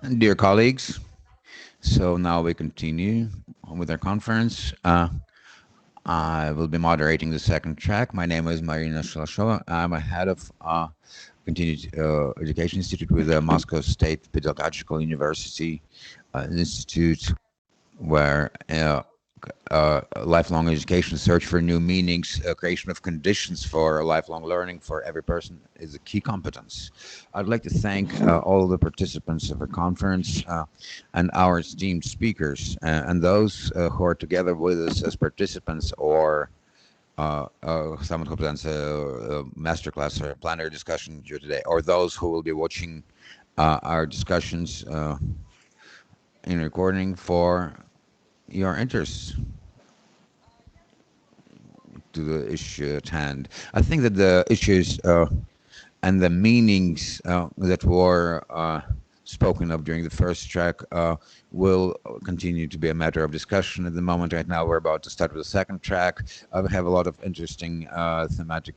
Dear colleagues, so now we continue with our conference. I will be moderating the second track. My name is Marina Shalashova. I'm a head of Continued Education Institute with the Moscow State Pedagogical University Institute, where lifelong education, search for new meanings, creation of conditions for lifelong learning for every person is a key competence. I'd like to thank all the participants of our conference and our esteemed speakers and those who are together with us as participants or someone who presents a masterclass or a plenary discussion here today, or those who will be watching our discussions in recording for your interest to the issue at hand. I think that the issues and the meanings that were spoken of during the first track will continue to be a matter of discussion at the moment. Right now, we're about to start with the second track. We have a lot of interesting thematic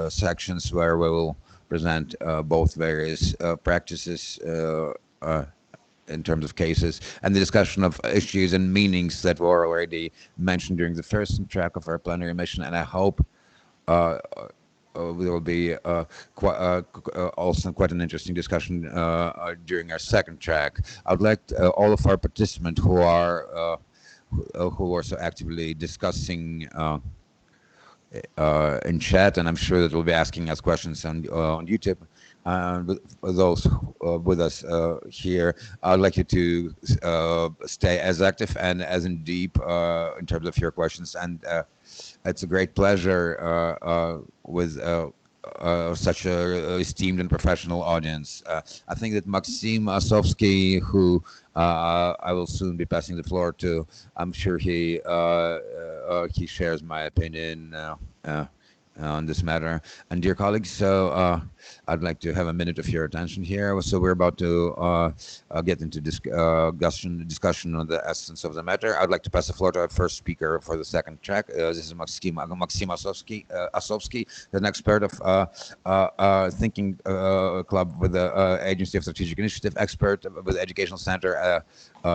sections where we will present both various practices. In terms of cases and the discussion of issues and meanings that were already mentioned during the first track of our plenary mission, and I hope there will be also quite an interesting discussion during our second track. I would like all of our participants who are so actively discussing in chat, and I'm sure that we'll be asking us questions on YouTube. With those with us here, I'd like you to stay as active and as in deep in terms of your questions. And it's a great pleasure with such a esteemed and professional audience. I think that Maxim Asovsky, who I will soon be passing the floor to, I'm sure he shares my opinion on this matter. And dear colleagues, so I'd like to have a minute of your attention here. So we're about to get into discussion on the essence of the matter. I'd like to pass the floor to our first speaker for the second track. This is Maxim Asovsky, an expert of Thinking Club with the Agency of Strategic Initiative, expert with the Educational Center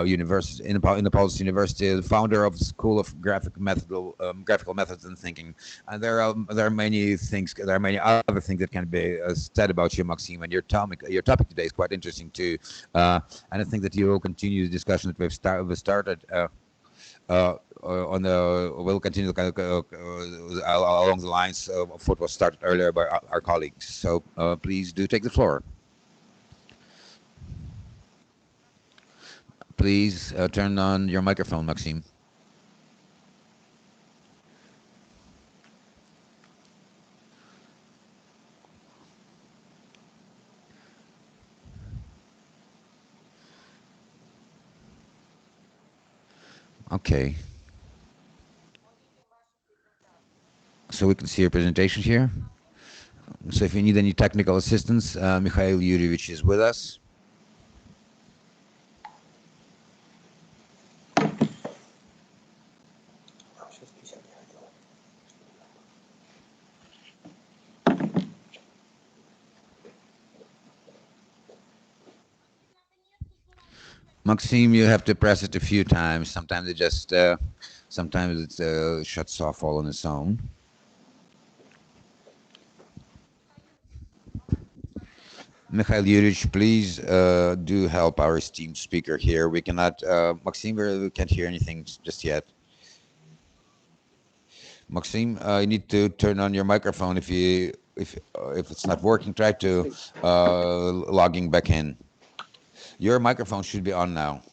University in the Policy University, the founder of the School of Graphical Methods and Thinking. And there are many things. There are many other things that can be said about you, Maxime. And your topic today is quite interesting too. And I think that you will continue the discussion that we've started. We'll continue along the lines of what was started earlier by our colleagues. So please do take the floor. Please turn on your microphone, Maxime. Okay. So we can see your presentation here. So if you need any technical assistance, Mikhail Yurievich is with us. Maxime, you have to press it a few times. Sometimes it shuts off all on its own. Mikhail Yurievich, please do help our esteemed speaker here. We cannot, Maxime, we can't hear anything just yet. Maxime, you need to turn on your microphone if it's not working. Try to logging back in. Your microphone should be on now.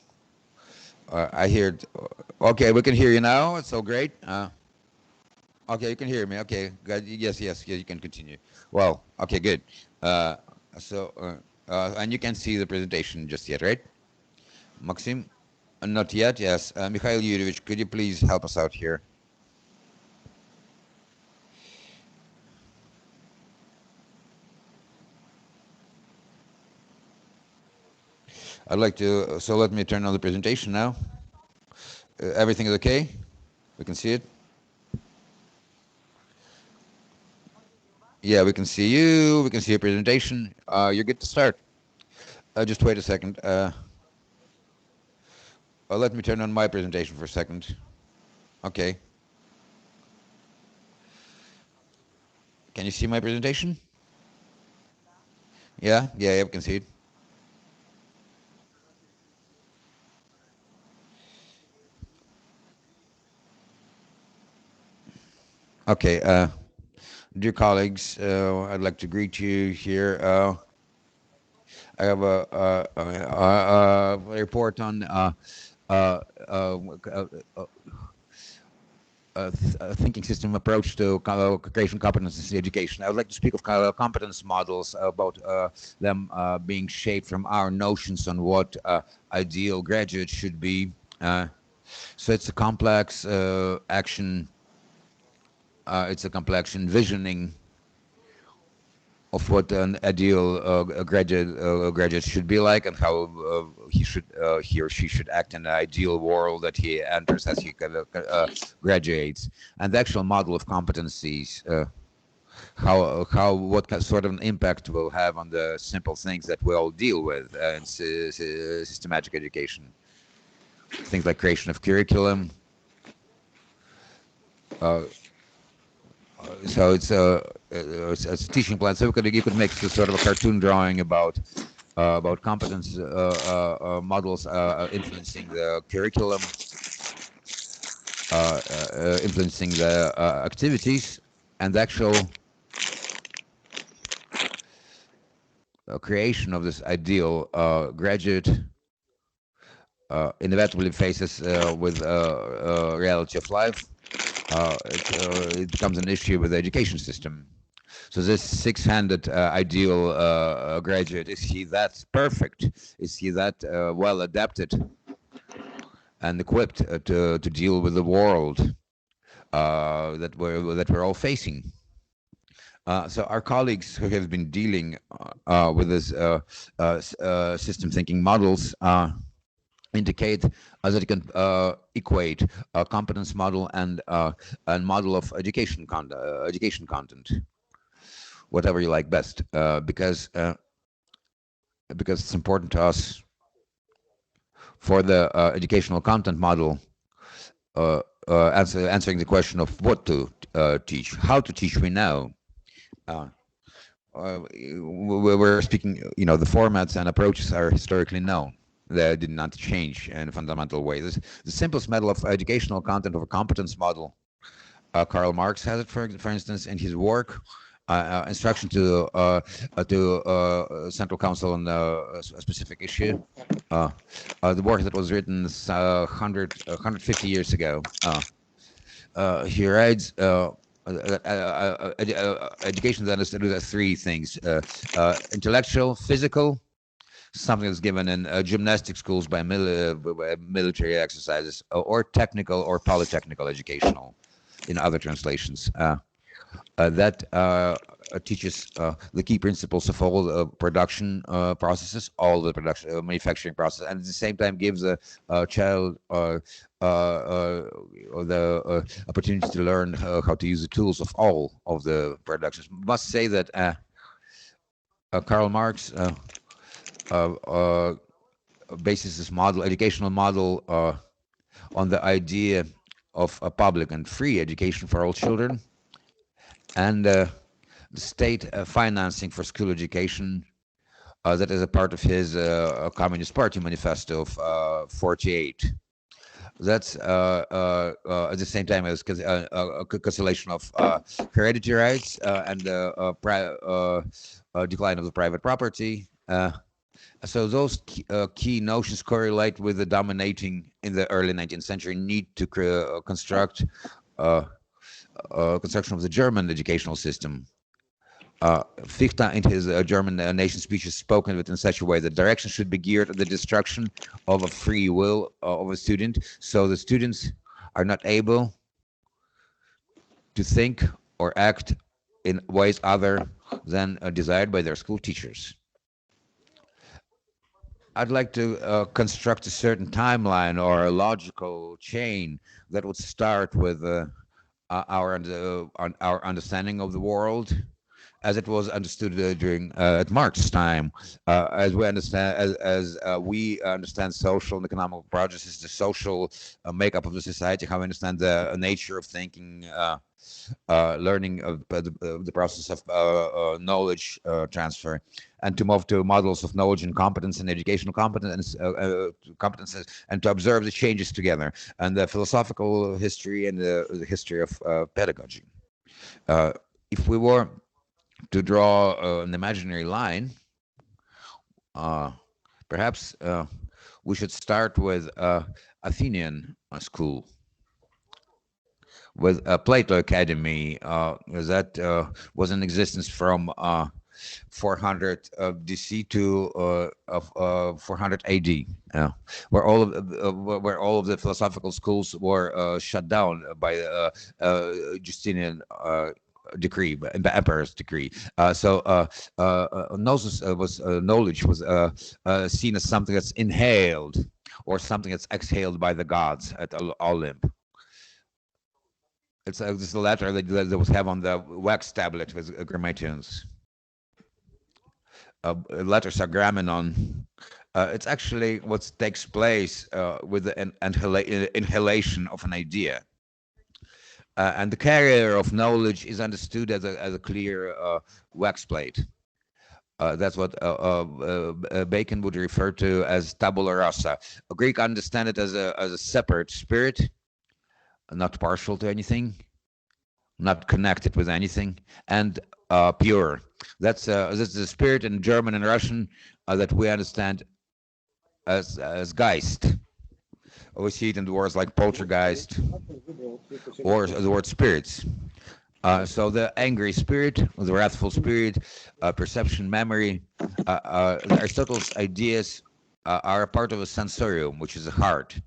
I hear it. Okay, we can hear you now. It's so great. Okay, you can hear me. Okay, good. Yes, you can continue. Well, okay, good. And you can see the presentation just yet, right? Maxim? Not yet, yes. Mikhail Yurievich, could you please help us out here? I'd like to, so let me turn on the presentation now. Everything is okay? We can see it? Yeah, we can see you. We can see your presentation. You're good to start. Just wait a second. Let me turn on my presentation for a second. Okay. Can you see my presentation? Yeah, I can see it. Okay, dear colleagues, I'd like to greet you here. I have a report on uh, uh, uh, thinking system approach to creation competence education. I would like to speak of competence models about them being shaped from our notions on what ideal graduate should be. So it's a complex action. It's a complex envisioning of what an ideal graduate should be like, and how he or she should act in an ideal world that he enters as he graduates, and the actual model of competencies, how what sort of an impact will have on the simple things that we all deal with in systematic education, things like creation of curriculum. Uh, so it's a teaching plan. So you could make sort of a cartoon drawing about competence models influencing the curriculum, influencing the activities, and the actual creation of this ideal graduate inevitably faces with reality of life. It becomes an issue with the education system. So this six-handed ideal graduate, is he that perfect? Is he that well adapted and equipped to deal with the world that we're all facing? So our colleagues who have been dealing with this system thinking models indicate that you can equate a competence model and model of education content, whatever you like best, because it's important to us for the educational content model, answering the question of what to teach, how to teach. We know we're speaking, the formats and approaches are historically known. They did not change in a fundamental way. The simplest model of educational content or competence model, Karl Marx has it, for instance, in his work, Instruction to Central Council on a specific issue. The work that was written 150 years ago. He writes, education is understood as three things: intellectual, physical, something that's given in gymnastic schools by military exercises, or technical or polytechnical educational, in other translations. That teaches the key principles of all the production processes, all the production manufacturing process, and at the same time gives a child the opportunity to learn how to use the tools of all of the productions. Must say that Karl Marx bases this educational model, on the idea of a public and free education for all children, and the state financing for school education, that is a part of his Communist Party manifesto of 48. That's at the same time as a cancellation of hereditary rights and the decline of the private property. So those key notions correlate with the dominating in the early 19th century need to construct construction of the German educational system. Fichte, in his German nation speech, has spoken of it in such a way that direction should be geared at the destruction of a free will of a student, so the students are not able to think or act in ways other than desired by their school teachers. I'd like to construct a certain timeline or a logical chain that would start with our understanding of the world, as it was understood during at Marx's time, as we understand, as we understand social and economic processes, the social makeup of the society, how we understand the nature of thinking, learning of the process of knowledge transfer, and to move to models of knowledge and competence and educational competences, and to observe the changes together, and the philosophical history and the history of pedagogy. If we were to draw an imaginary line, perhaps we should start with Athenian school, with Plato Academy, that was in existence from 400 DC to 400 AD, where all of the philosophical schools were shut down by Justinian decree, the emperor's decree. Knowledge was seen as something that's inhaled, or something that's exhaled by the gods at Olymp. It's this is the letter that was have on the wax tablet with grammatians. Letters are grammenon. It's actually what takes place with the inhalation of an idea. And the carrier of knowledge is understood as a clear wax plate. That's what Bacon would refer to as tabula rasa. A Greek understand it as a separate spirit, not partial to anything, not connected with anything, and pure. That's the spirit in German and Russian that we understand as Geist. We see it in the words like poltergeist, or the word spirits. So the angry spirit, the wrathful spirit, perception, memory, Aristotle's ideas are a part of a sensorium, which is the heart,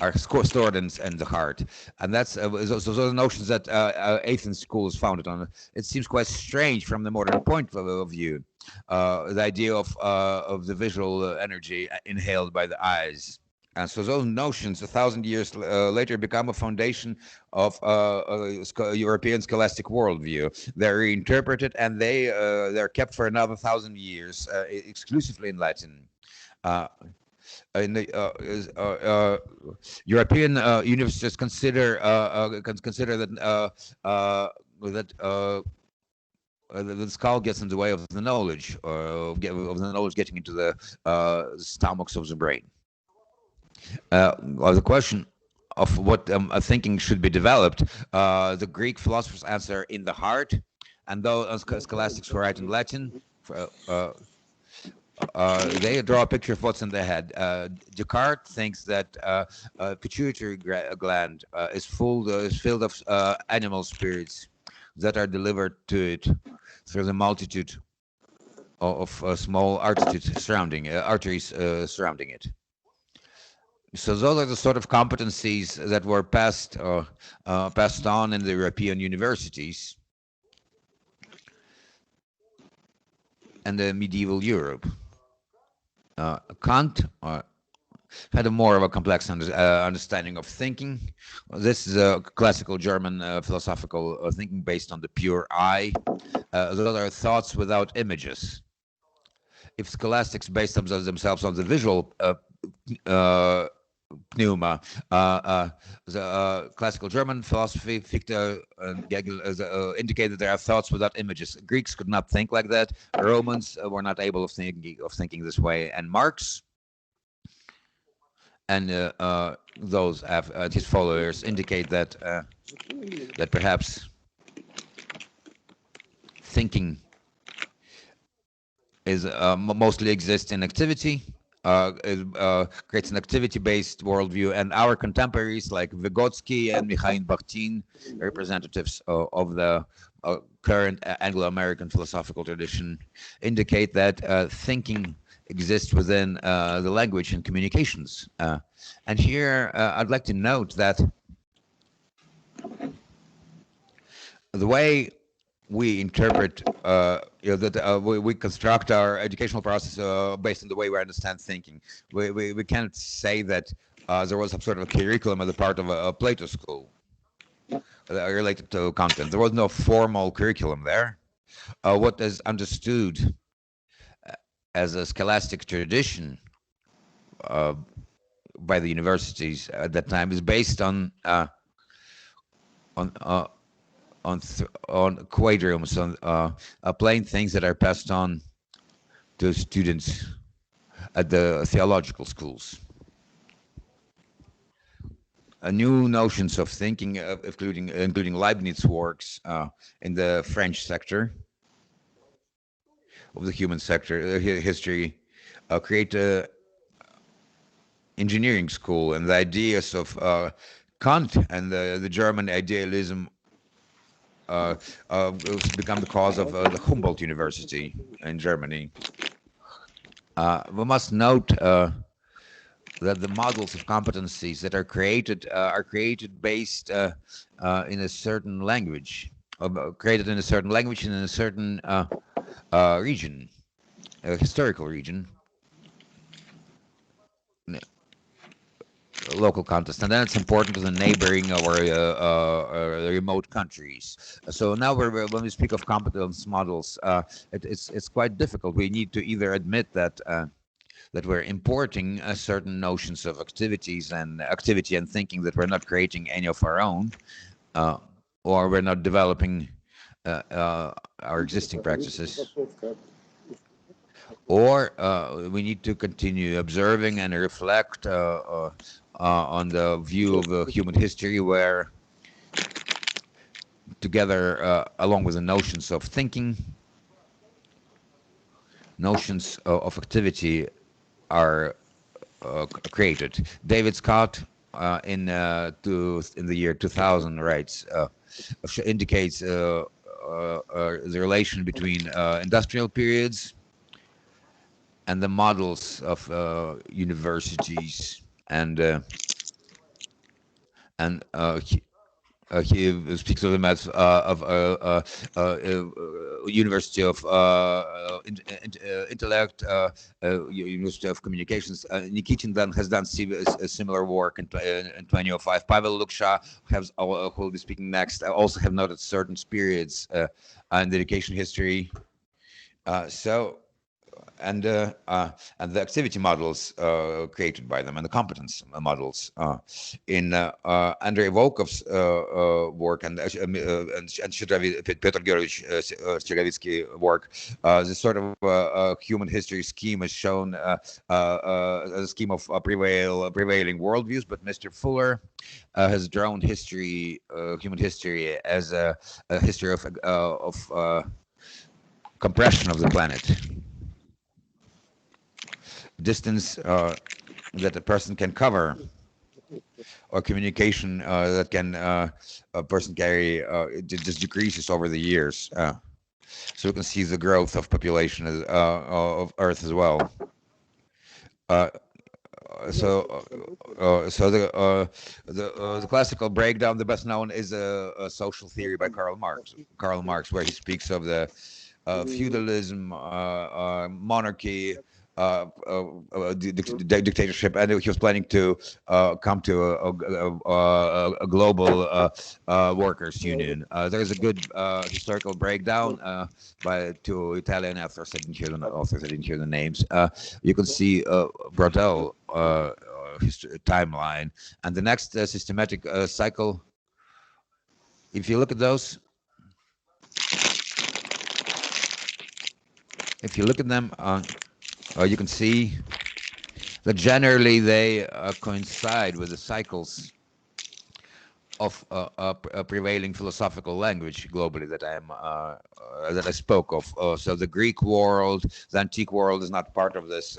are stored in the heart. And that's those are the notions that Athens school is founded on. It seems quite strange from the modern point of view, the idea of the visual energy inhaled by the eyes. And so those notions, 1,000 years later, become a foundation of European scholastic worldview. They're reinterpreted, and they're kept for another 1,000 years, exclusively in Latin. In the European universities consider that the skull gets in the way of the knowledge, of the knowledge getting into the stomachs of the brain. The question of what thinking should be developed, the Greek philosophers answer in the heart, and those scholastics who write in Latin, they draw a picture of what's in the head. Descartes thinks that pituitary gland is filled of animal spirits that are delivered to it through the multitude of small arteries surrounding it. So those are the sort of competencies that were passed on in the European universities and the medieval Europe. Kant had more of a complex understanding of thinking. This is a classical German philosophical thinking based on the pure eye. Those are thoughts without images. If scholastics based themselves on the visual pneuma, the classical German philosophy, Fichte and Hegel, indicated there are thoughts without images. Greeks could not think like that. Romans were not able of thinking this way. And Marx and those his followers indicate that that perhaps thinking is mostly exists in activity. Creates an activity-based worldview, and our contemporaries like Vygotsky and Mikhail Bakhtin, representatives of the current Anglo-American philosophical tradition, indicate that thinking exists within the language and communications. And here I'd like to note that the way we interpret, we construct our educational process based on the way we understand thinking. We can't say that there was some sort of a curriculum as a part of a Plato school related to content. There was no formal curriculum there. What is understood as a scholastic tradition uh, by the universities at that time is based on on quadriums, on plain things that are passed on to students at the theological schools. New notions of thinking, including Leibniz works in the French sector of the human sector history, create a engineering school, and the ideas of Kant and the German idealism become the cause of the Humboldt University in Germany. We must note that the models of competencies that are created based in a certain language, created in a certain language and in a certain region, a historical region, local context, and then it's important to the neighboring or remote countries. So now, when we speak of competence models, it's quite difficult. We need to either admit that we're importing certain notions of activity and thinking that we're not creating any of our own, or we're not developing our existing practices, or we need to continue observing and reflect on the view of human history, where together, along with the notions of thinking, notions of activity are created. David Scott, in the year 2000, writes indicates the relation between industrial periods and the models of universities, and he speaks of them as University of Intellect, University of Communications. Nikitin then has done a similar work in 2005. Pavel Luksha, who will be speaking next, also have noted certain periods in the education history. So and the activity models created by them, and the competence models in Andrei Volkov's work, and Petr Georgievich Shteravytsky work. This sort of human history scheme is shown as a scheme of prevailing worldviews, but Mr. Fuller has drawn human history as a history of compression of the planet. Distance that a person can cover, or communication that can a person carry, it just decreases over the years. So we can see the growth of population of Earth as well. So the classical breakdown, the best known, is a social theory by Karl Marx, where he speaks of the feudalism, monarchy, dictatorship, and he was planning to come to a global workers' union. There's a good historical breakdown by two Italian authors. I didn't hear the names. You can see Brodel timeline, and the next systematic cycle. If you look at those, you can see that generally they coincide with the cycles of a prevailing philosophical language globally that I spoke of. So the Greek world, the antique world, is not part of this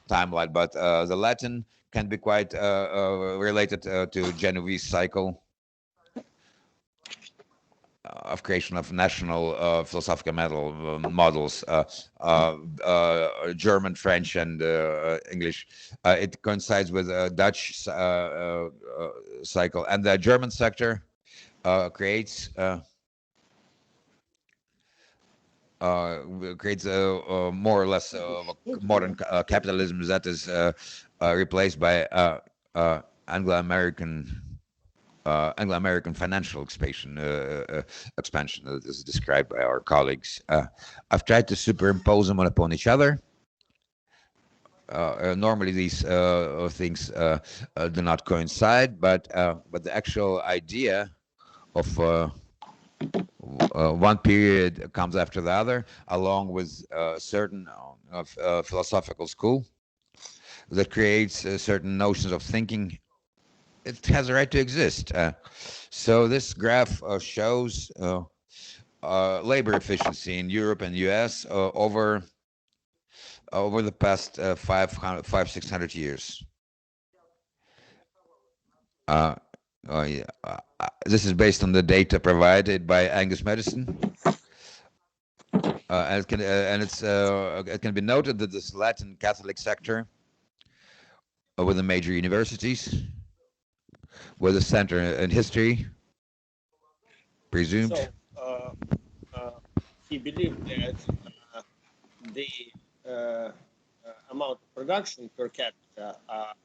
timeline, but the Latin can be quite related to Genovese cycle of creation of national philosophical models, German, French, and English. It coincides with Dutch cycle, and the German sector creates more or less modern capitalism that is replaced by Anglo-American Anglo-American financial expansion that is described by our colleagues. I've tried to superimpose them upon each other. Normally, these things do not coincide, but the actual idea of one period comes after the other, along with a certain philosophical school that creates certain notions of thinking. It has a right to exist. So this graph shows labor efficiency in Europe and U.S. Over the past 600 years. Yeah. This is based on the data provided by Angus Medicine. And it can be noted that this Latin Catholic sector, with the major universities, with a center in history, presumed. So he believed that the amount of production per capita,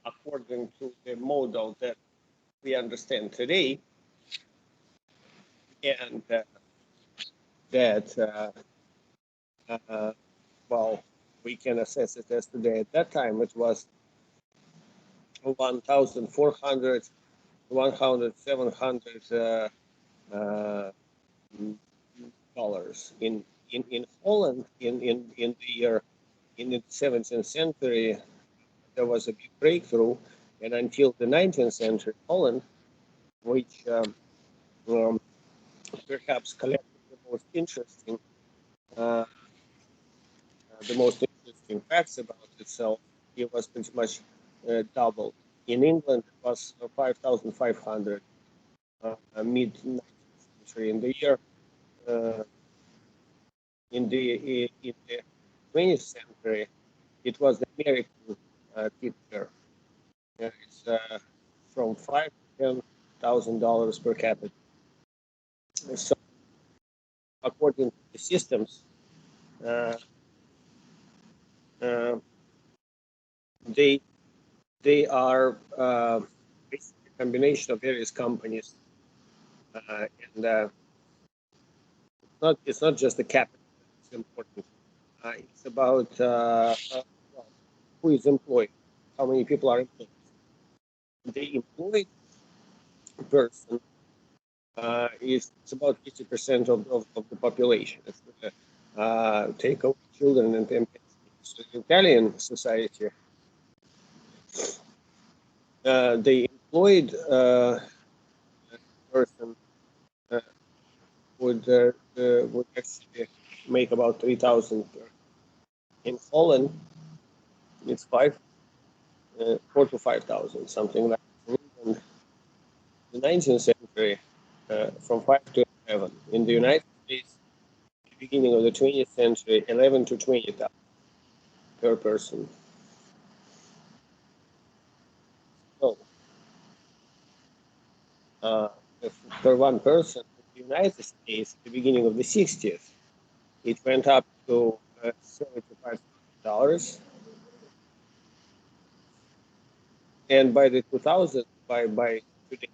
according to the model that we understand today, and that well, we can assess it as today. At that time, it was 1,400, 700 dollars in Holland in the year in the 17th century. There was a big breakthrough, and until the 19th century, Holland, which perhaps collected the most interesting facts about itself, it was pretty much doubled. In England, it was 5,500 mid 19th century. In the year in the 20th century, it was the American figure. It's from $5,000 to $10,000 per capita. So, according to the systems, they are basically a combination of various companies, and it's not just the capital that's important. It's about who is employed, how many people are employed. The employed person is about 50% of the population. Take away children and parents. So the Italian society, the employed person would actually make about 3,000. In Holland, it's 4 to 5,000, something like that. In the 19th century, from 5 to 11. In the United States, at the beginning of the 20th century, 11 to 20,000 per person. So, per one person, in the United States, at the beginning of the 60s, it went up to $75,000. And by the 2000s, by today's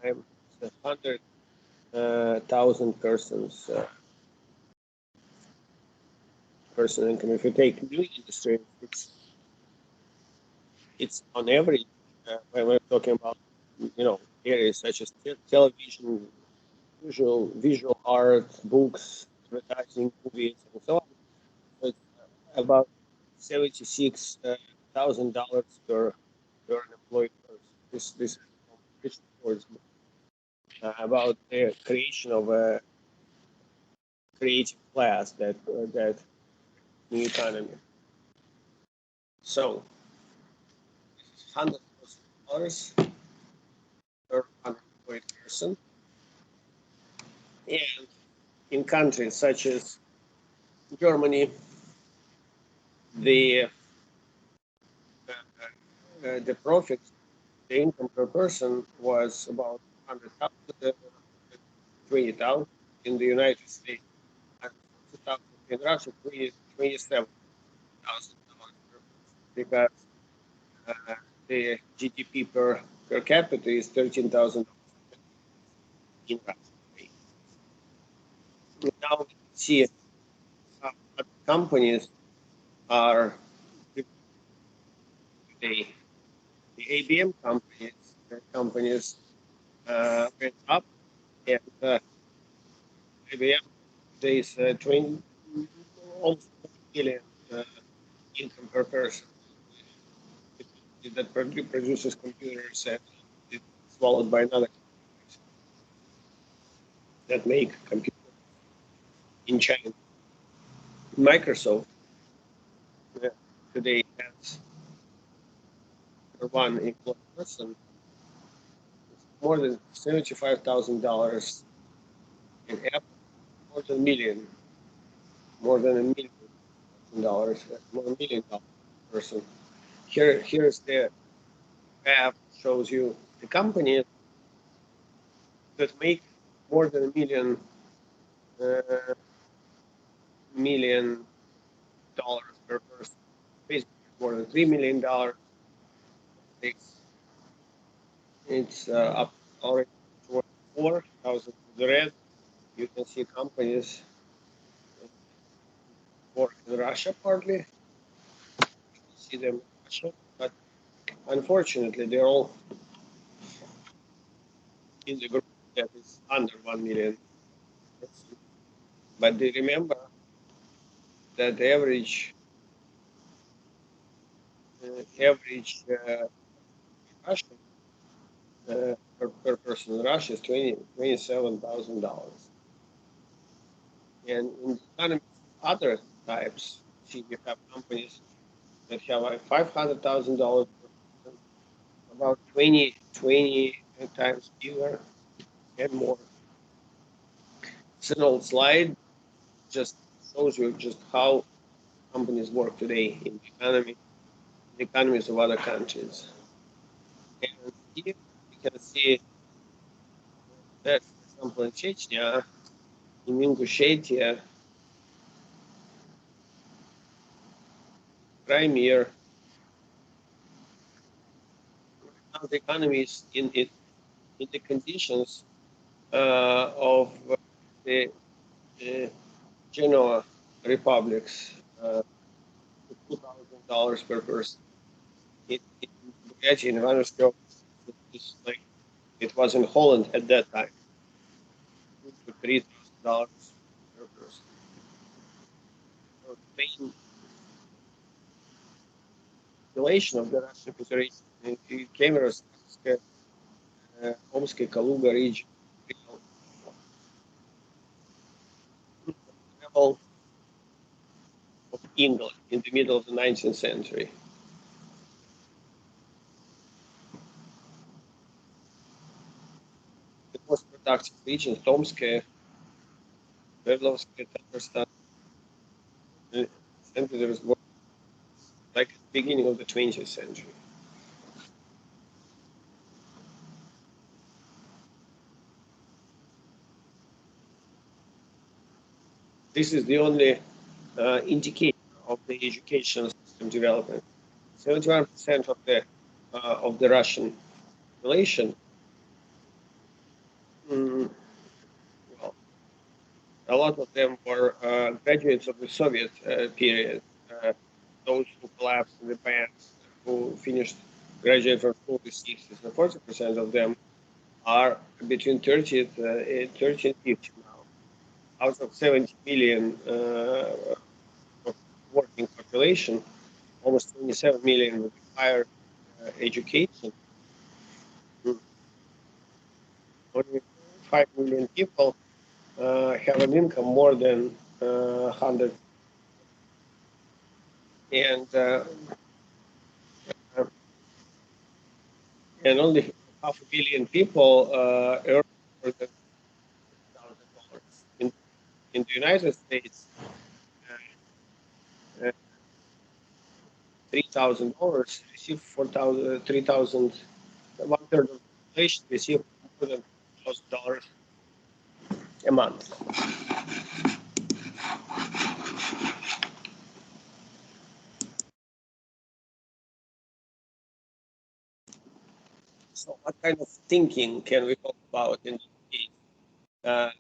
time, it's 100,000 persons. Person income. If you take new industry, it's on average when we're talking about areas such as television, visual art, books, advertising, movies, and so on. So it's about $76,000 per employee person. This reports about the creation of a creative class that new economy. So $100,000 per unemployed person, and in countries such as Germany, the profit, the income per person was about 100,000, 20,000 in the United States, and 2,000 in Russia, $27,000 per person, because the GDP per capita is $13,000. in Russia. Now we can see what companies are today. The ABM companies went up, and IBM today is 20, almost 20 million income per person. That produces computers and it's swallowed by another company that make computers in China. Microsoft today has for one employee person more than $75,000 in Apple, more than $1 million, more $1 million person. Here's the graph shows you the companies that make more than $1 million per person. Facebook more than $3 million. It's up already to 4,000 to the red. You can see companies work in Russia partly. You can see them in Russia, but unfortunately they're all in the group that is under 1 million. But they remember that the average Russian per person in Russia is $27,000. And in economies of other types, see, you have companies that have like $500,000, about 20 times bigger and more. It's an old slide, just shows you just how companies work today in the economies of other countries. And here you can see that, for example, in Chechnya, in Ingushetia, Crimea, now the economy is in the conditions of the Genoa republics, $2,000 per person. In Bulgaria, in Vanuatu, it's like it was in Holland at that time, $3,000 per person. So the main population of the Russian Federation came from Omsk, Kaluga region. Level of England in the middle of the 19th century. The most productive regions, Tomsk, Sverdlovsk, Tatarstan, St. Petersburg, like at the beginning of the 20th century. This is the only indicator of the education system development. 71% of the Russian population, well, a lot of them were graduates of the Soviet period. Those who collapsed in the banks, who graduated from school in the 60s, and 40% of them are between 30 and 50 now. Out of 70 million working population, almost 27 million with higher education. Only 5 million people have an income more than 100, and only half a billion people earn more than $1,000. In the United States, $3,000 receive 3,000. 1/3 of the population receive more than $1,000 a month. So, what kind of thinking can we talk about in this case? uh,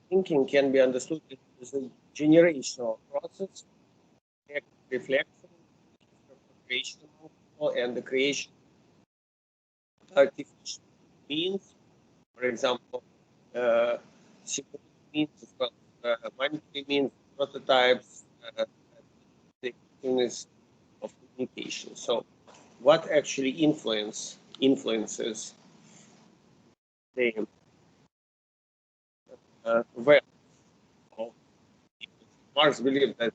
thinking can be understood as a generational process, reflection, creation, and the creation of artificial means, for example, symbolic means as well as monetary means, prototypes, the effectiveness of communication. So, what actually influences the value of people? Marx believed that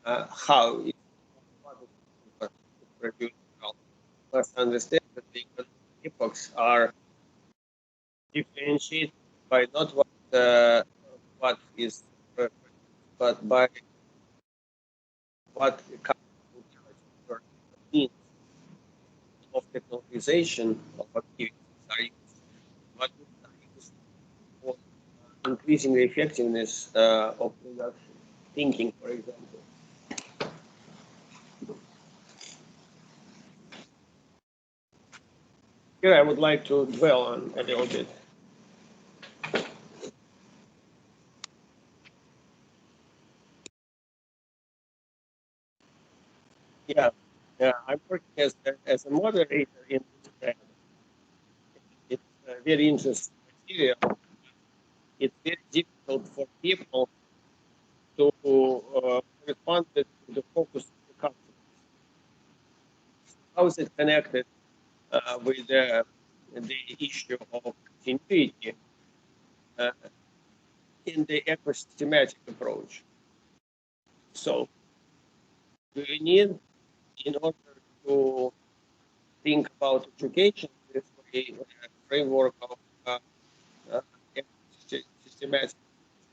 how it produce wealth. Must understand that the economic epochs are differentiated by not what is but by what means of technologization of activities are used. What are used for increasing the effectiveness of production, thinking, for example. Here I would like to dwell on a little bit. Yeah, I'm working as a moderator in this thread. It's a very interesting material. It's very difficult for people to respond to the focus of the concept. How is it connected with the issue of continuity uh, in the ecosystematic approach? So, do you need, in order to think about education, this way, a framework of uh, ecosystematic?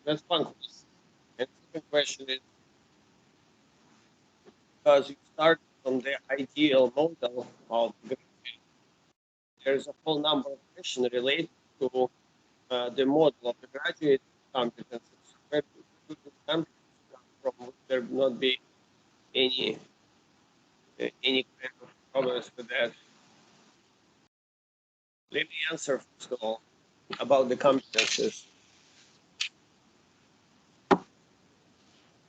That's one question. And the second question is, because you start from the ideal model of there's a whole number of questions related to the model of the graduate competences. Where do the competences come from? Would there not be any kind of problems with that? Let me answer first of all about the competences.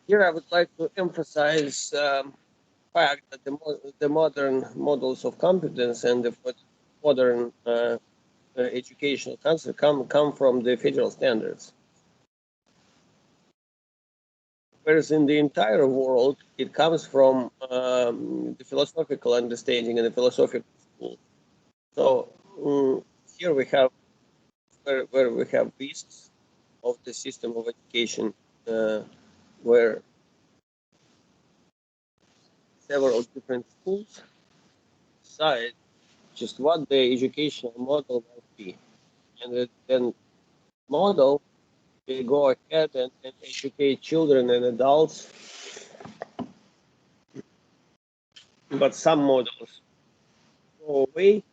Here I would like to emphasize fact that the modern models of competence and the modern educational concept come from the federal standards. Whereas in the entire world, it comes from the philosophical understanding and the philosophical school. So here we have where we have risks of the system of education, where several different schools decide just what the educational model might be, and then model will go ahead and educate children and adults. But some models go away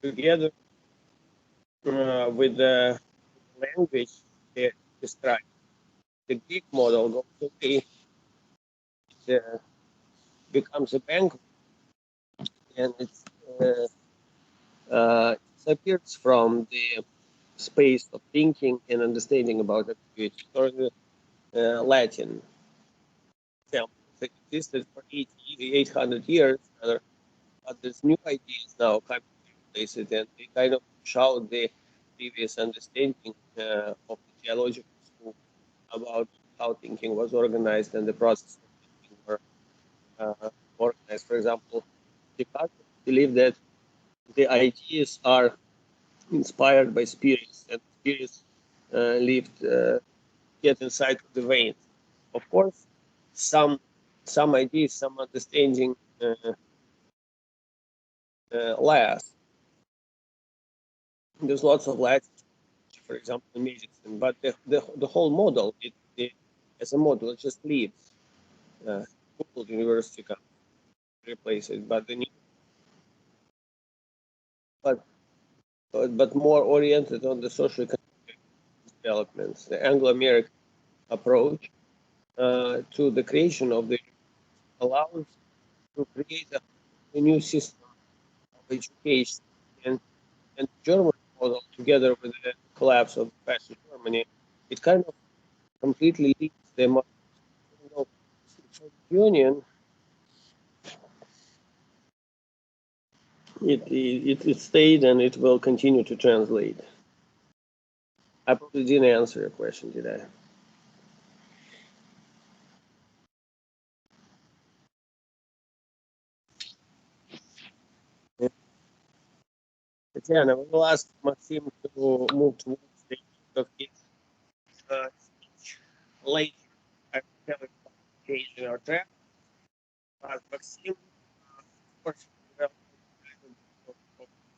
together with the language they describe. The Greek model goes away, it becomes a bank, and it disappears from the space of thinking and understanding about it. Or the Latin example, it existed for 800 years, but there's new ideas now coming to replace it, and they kind of push out the previous understanding of the theological school about how thinking was organized and the process of thinking were organized. For example, Descartes believed that the ideas are inspired by spirits, and spirits lived get inside of the veins. Of course, some ideas, some understanding last. There's lots of Latin, for example, in medicine, but the whole model, it as a model, it just leaves. Google University can replace it, but the new, but more oriented on the social developments, the Anglo-American approach to the creation of the allows to create a new system of education, and the German model together with the collapse of the fascist Germany, it kind of completely leads the Soviet Union. It stayed and it will continue to translate. I probably didn't answer your question, did I? Tatiana, we will ask Maxim to move towards the end of his speech later. I will have a page in our track. Maxim, of course,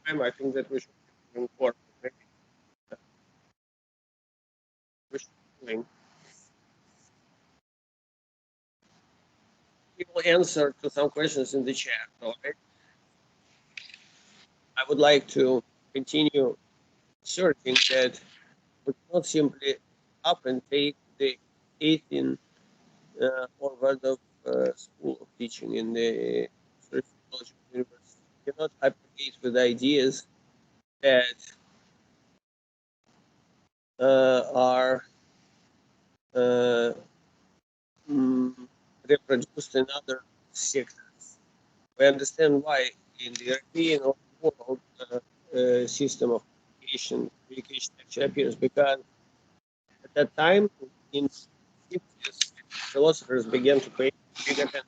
time, I think that we should be doing more. Maybe we should be doing. We will answer to some questions in the chat. All right. I would like to continue asserting that we cannot simply up and take the 18 or word of school of teaching in the university. We cannot hypergate with ideas that are reproduced in other sectors. We understand why in the European world system of communication actually appears, because at that time in the 50s, philosophers began to pay big attention.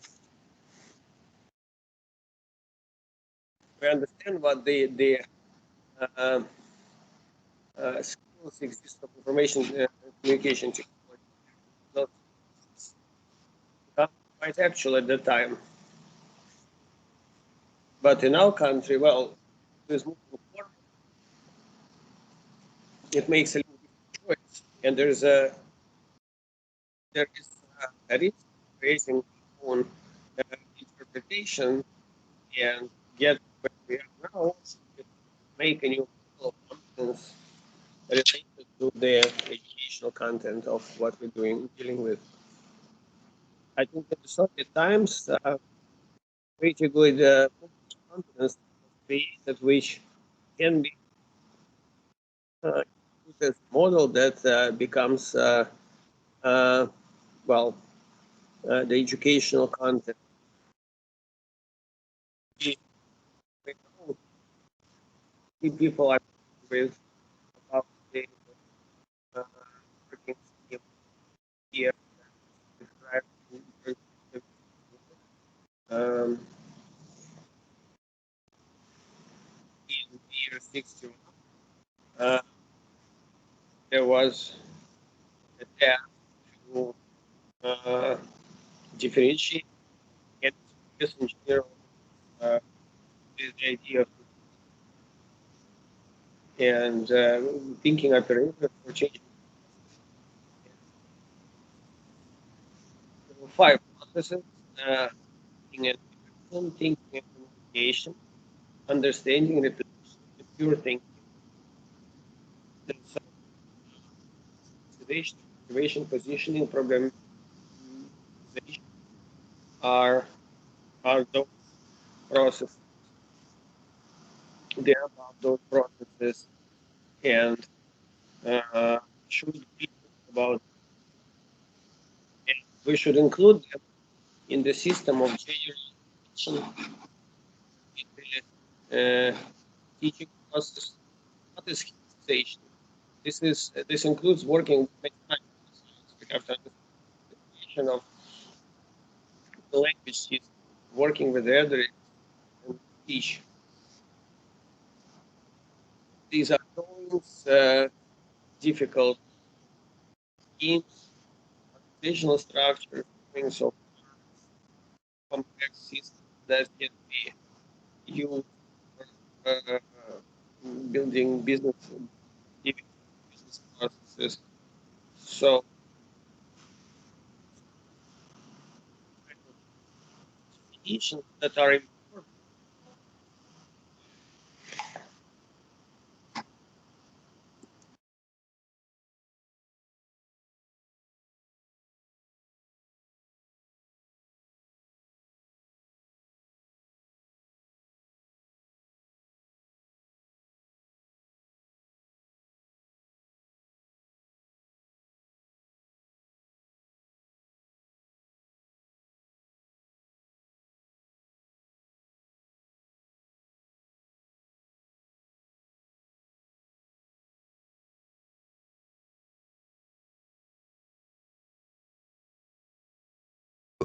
We understand what the skills exist of information communication technology. Not quite actual at that time. But in our country, well, this moving forward, it makes a little different choice, and there is a risk creating our own interpretation and get where we are now, make a new model of competence related to the educational content of what we're dealing with. I think that the Soviet times pretty good competence created, which can be used as a model that becomes well, the educational content. We know people are with about the working scheme here described um, in the year 61. There was a task to differentiate and express in general the idea of and thinking operator for changing 5 processes: thinking and thinking and communication, understanding, repetition, and pure thinking. Observation, positioning, programming are those processes. They are about those processes, and should be about. And we should include them in the system of general teaching process. What is station? This includes working with mathematics. We have to understand the creation of the language system, working with the other and teach. These are always difficult schemes, organizational structures, things of complex systems that can be used for building business processes. So definitions that are important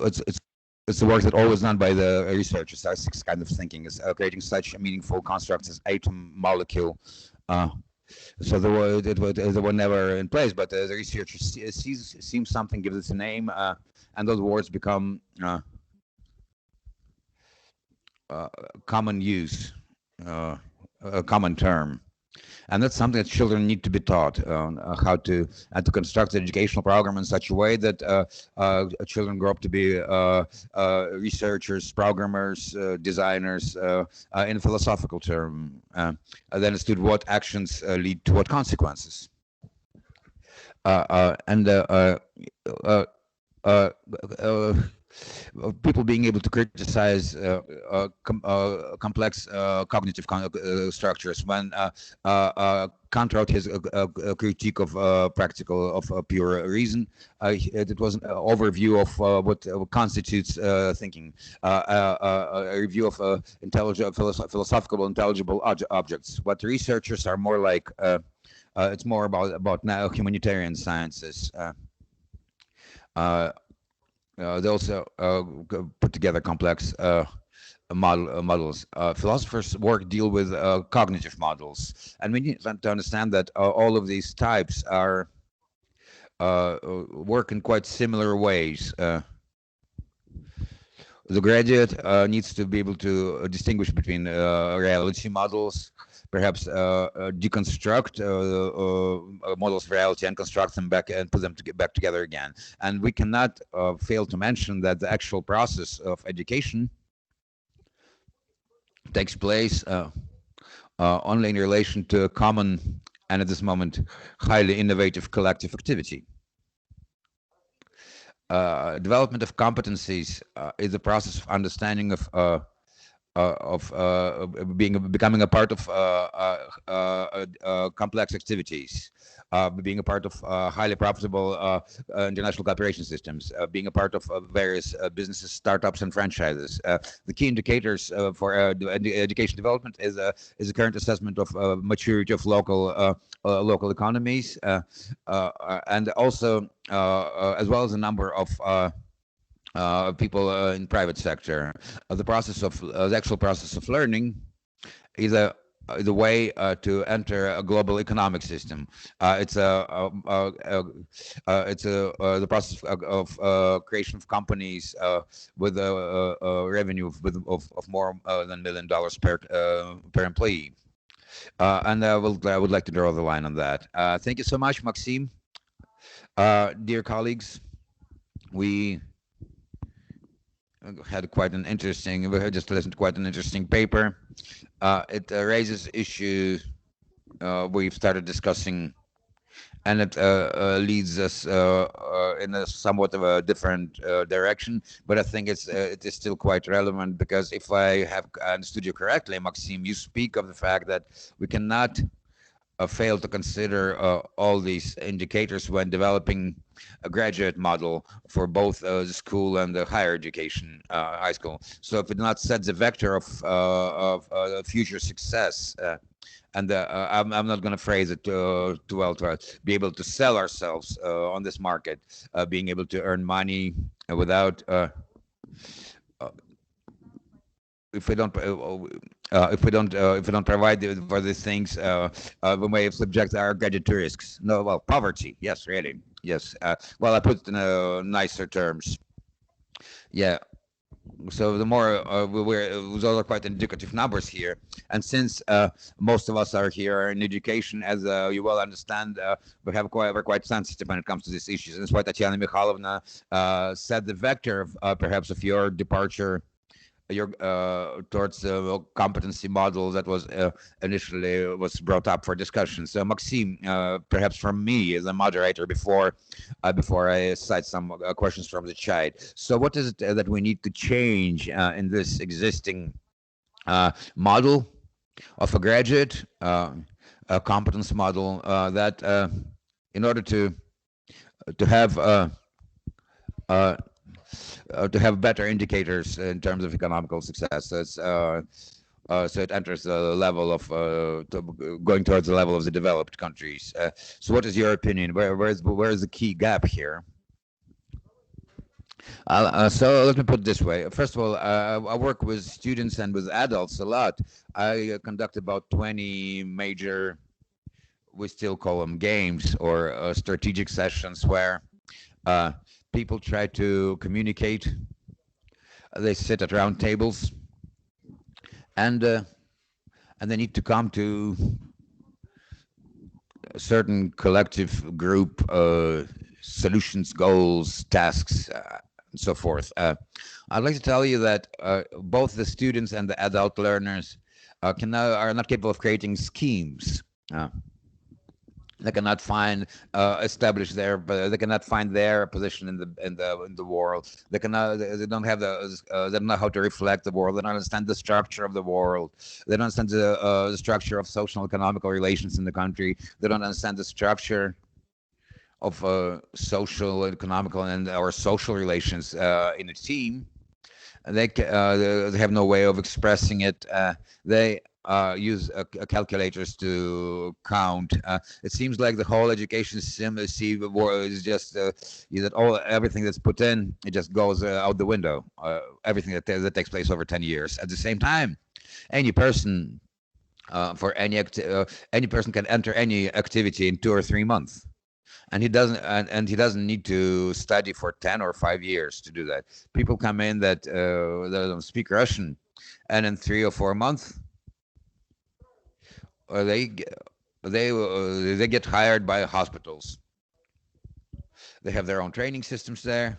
it's it's it's the work that always done by the researchers. That's kind of thinking is creating such meaningful constructs as atom, molecule. Uh, so they were never in place, but the researcher sees something, gives it a name, and those words become uh, common use, a common term. And that's something that children need to be taught how to and to construct the educational program in such a way that children grow up to be researchers, programmers, designers in a philosophical term. Then understood what actions lead to what consequences. And people being able to criticize complex cognitive structures when Kant wrote his critique of practical of pure reason. It was an overview of what constitutes thinking, a review of philosophical intelligible objects. What researchers are more like, it's more about now humanitarian sciences. They also put together complex models. Philosophers' work deal with cognitive models, and we need to understand that all of these types are work in quite similar ways. The graduate needs to be able to distinguish between reality models, perhaps deconstruct models of reality and construct them back and put them back together again. And we cannot fail to mention that the actual process of education takes place only in relation to a common and at this moment highly innovative collective activity. Development of competencies is the process of understanding of becoming a part of complex activities, being a part of highly profitable international cooperation systems, being a part of various businesses, startups, and franchises. The key indicators for education development is a current assessment of maturity of local economies, and also as well as a number of people in private sector. The actual process of learning is the way to enter a global economic system. It's the process of creation of companies with a revenue of more than $1 million per employee. And I would like to draw the line on that. Thank you so much, Maxime. Dear colleagues, we had quite an interesting. We just listened to quite an interesting paper. It raises issues we've started discussing, and it leads us in a somewhat of a different direction. But I think it is still quite relevant because if I have understood you correctly, Maxime, you speak of the fact that we cannot fail to consider all these indicators when developing a graduate model for both the school and the higher education, high school. So if it not sets a vector of future success, and I'm not going to phrase it too well, to be able to sell ourselves on this market, being able to earn money without if we don't provide for these things, we may subject our graduate to risks. No, well, poverty. Yes, really. Yes. Well, I put it in nicer terms. Yeah. So the more those are quite indicative numbers here, and since most of us are here in education, as you well understand, we're quite sensitive when it comes to these issues, and that's why Tatiana Mikhailovna said the vector of perhaps of your departure your towards the competency model that was initially was brought up for discussion. So Maxime, perhaps from me as a moderator before I cite some questions from the chat. So what is it that we need to change in this existing model of a graduate, a competence model that in order to have to have better indicators in terms of economical success. So it enters the level of going towards the level of the developed countries. So what is your opinion? Where is the key gap here? So let me put it this way. First of all, I work with students and with adults a lot. I conduct about 20 major, we still call them games or strategic sessions where uh, people try to communicate. They sit at round tables and uh, and they need to come to a certain collective group solutions, goals, tasks, and so forth. I'd like to tell you that both the students and the adult learners are not capable of creating schemes. Uh, they cannot find establish their they cannot find their position in the world. They don't have they don't know how to reflect the world. They don't understand the structure of the world. They don't understand the structure of social and economical relations in the country. They don't understand the structure of social, economical, and or social relations in a team. They have no way of expressing it. They use calculators to count. It seems like the whole education system is just that everything that's put in, it just goes out the window. Everything that takes place over 10 years. At the same time, any person any person can enter any activity in 2 or 3 months, and he doesn't need to study for 10 or 5 years to do that. People come in that don't speak Russian, and in 3 or 4 months uh, they g- they get hired by hospitals. They have their own training systems there,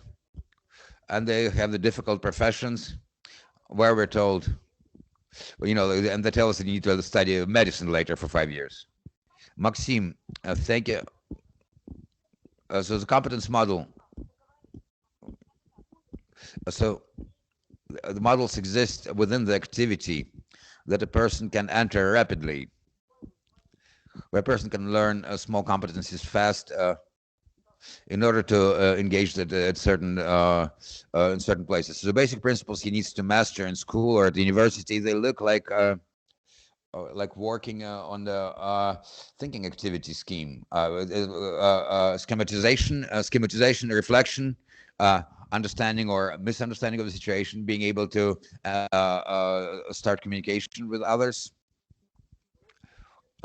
and they have the difficult professions where we're told, well, and they tell us that you need to study medicine later for 5 years. Maxim, thank you. So the competence model. So the models exist within the activity that a person can enter rapidly, where a person can learn small competencies fast in order to engage at certain in certain places. So the basic principles he needs to master in school or at the university, they look like working on the thinking activity scheme, schematization, reflection, understanding or misunderstanding of the situation, being able to start communication with others.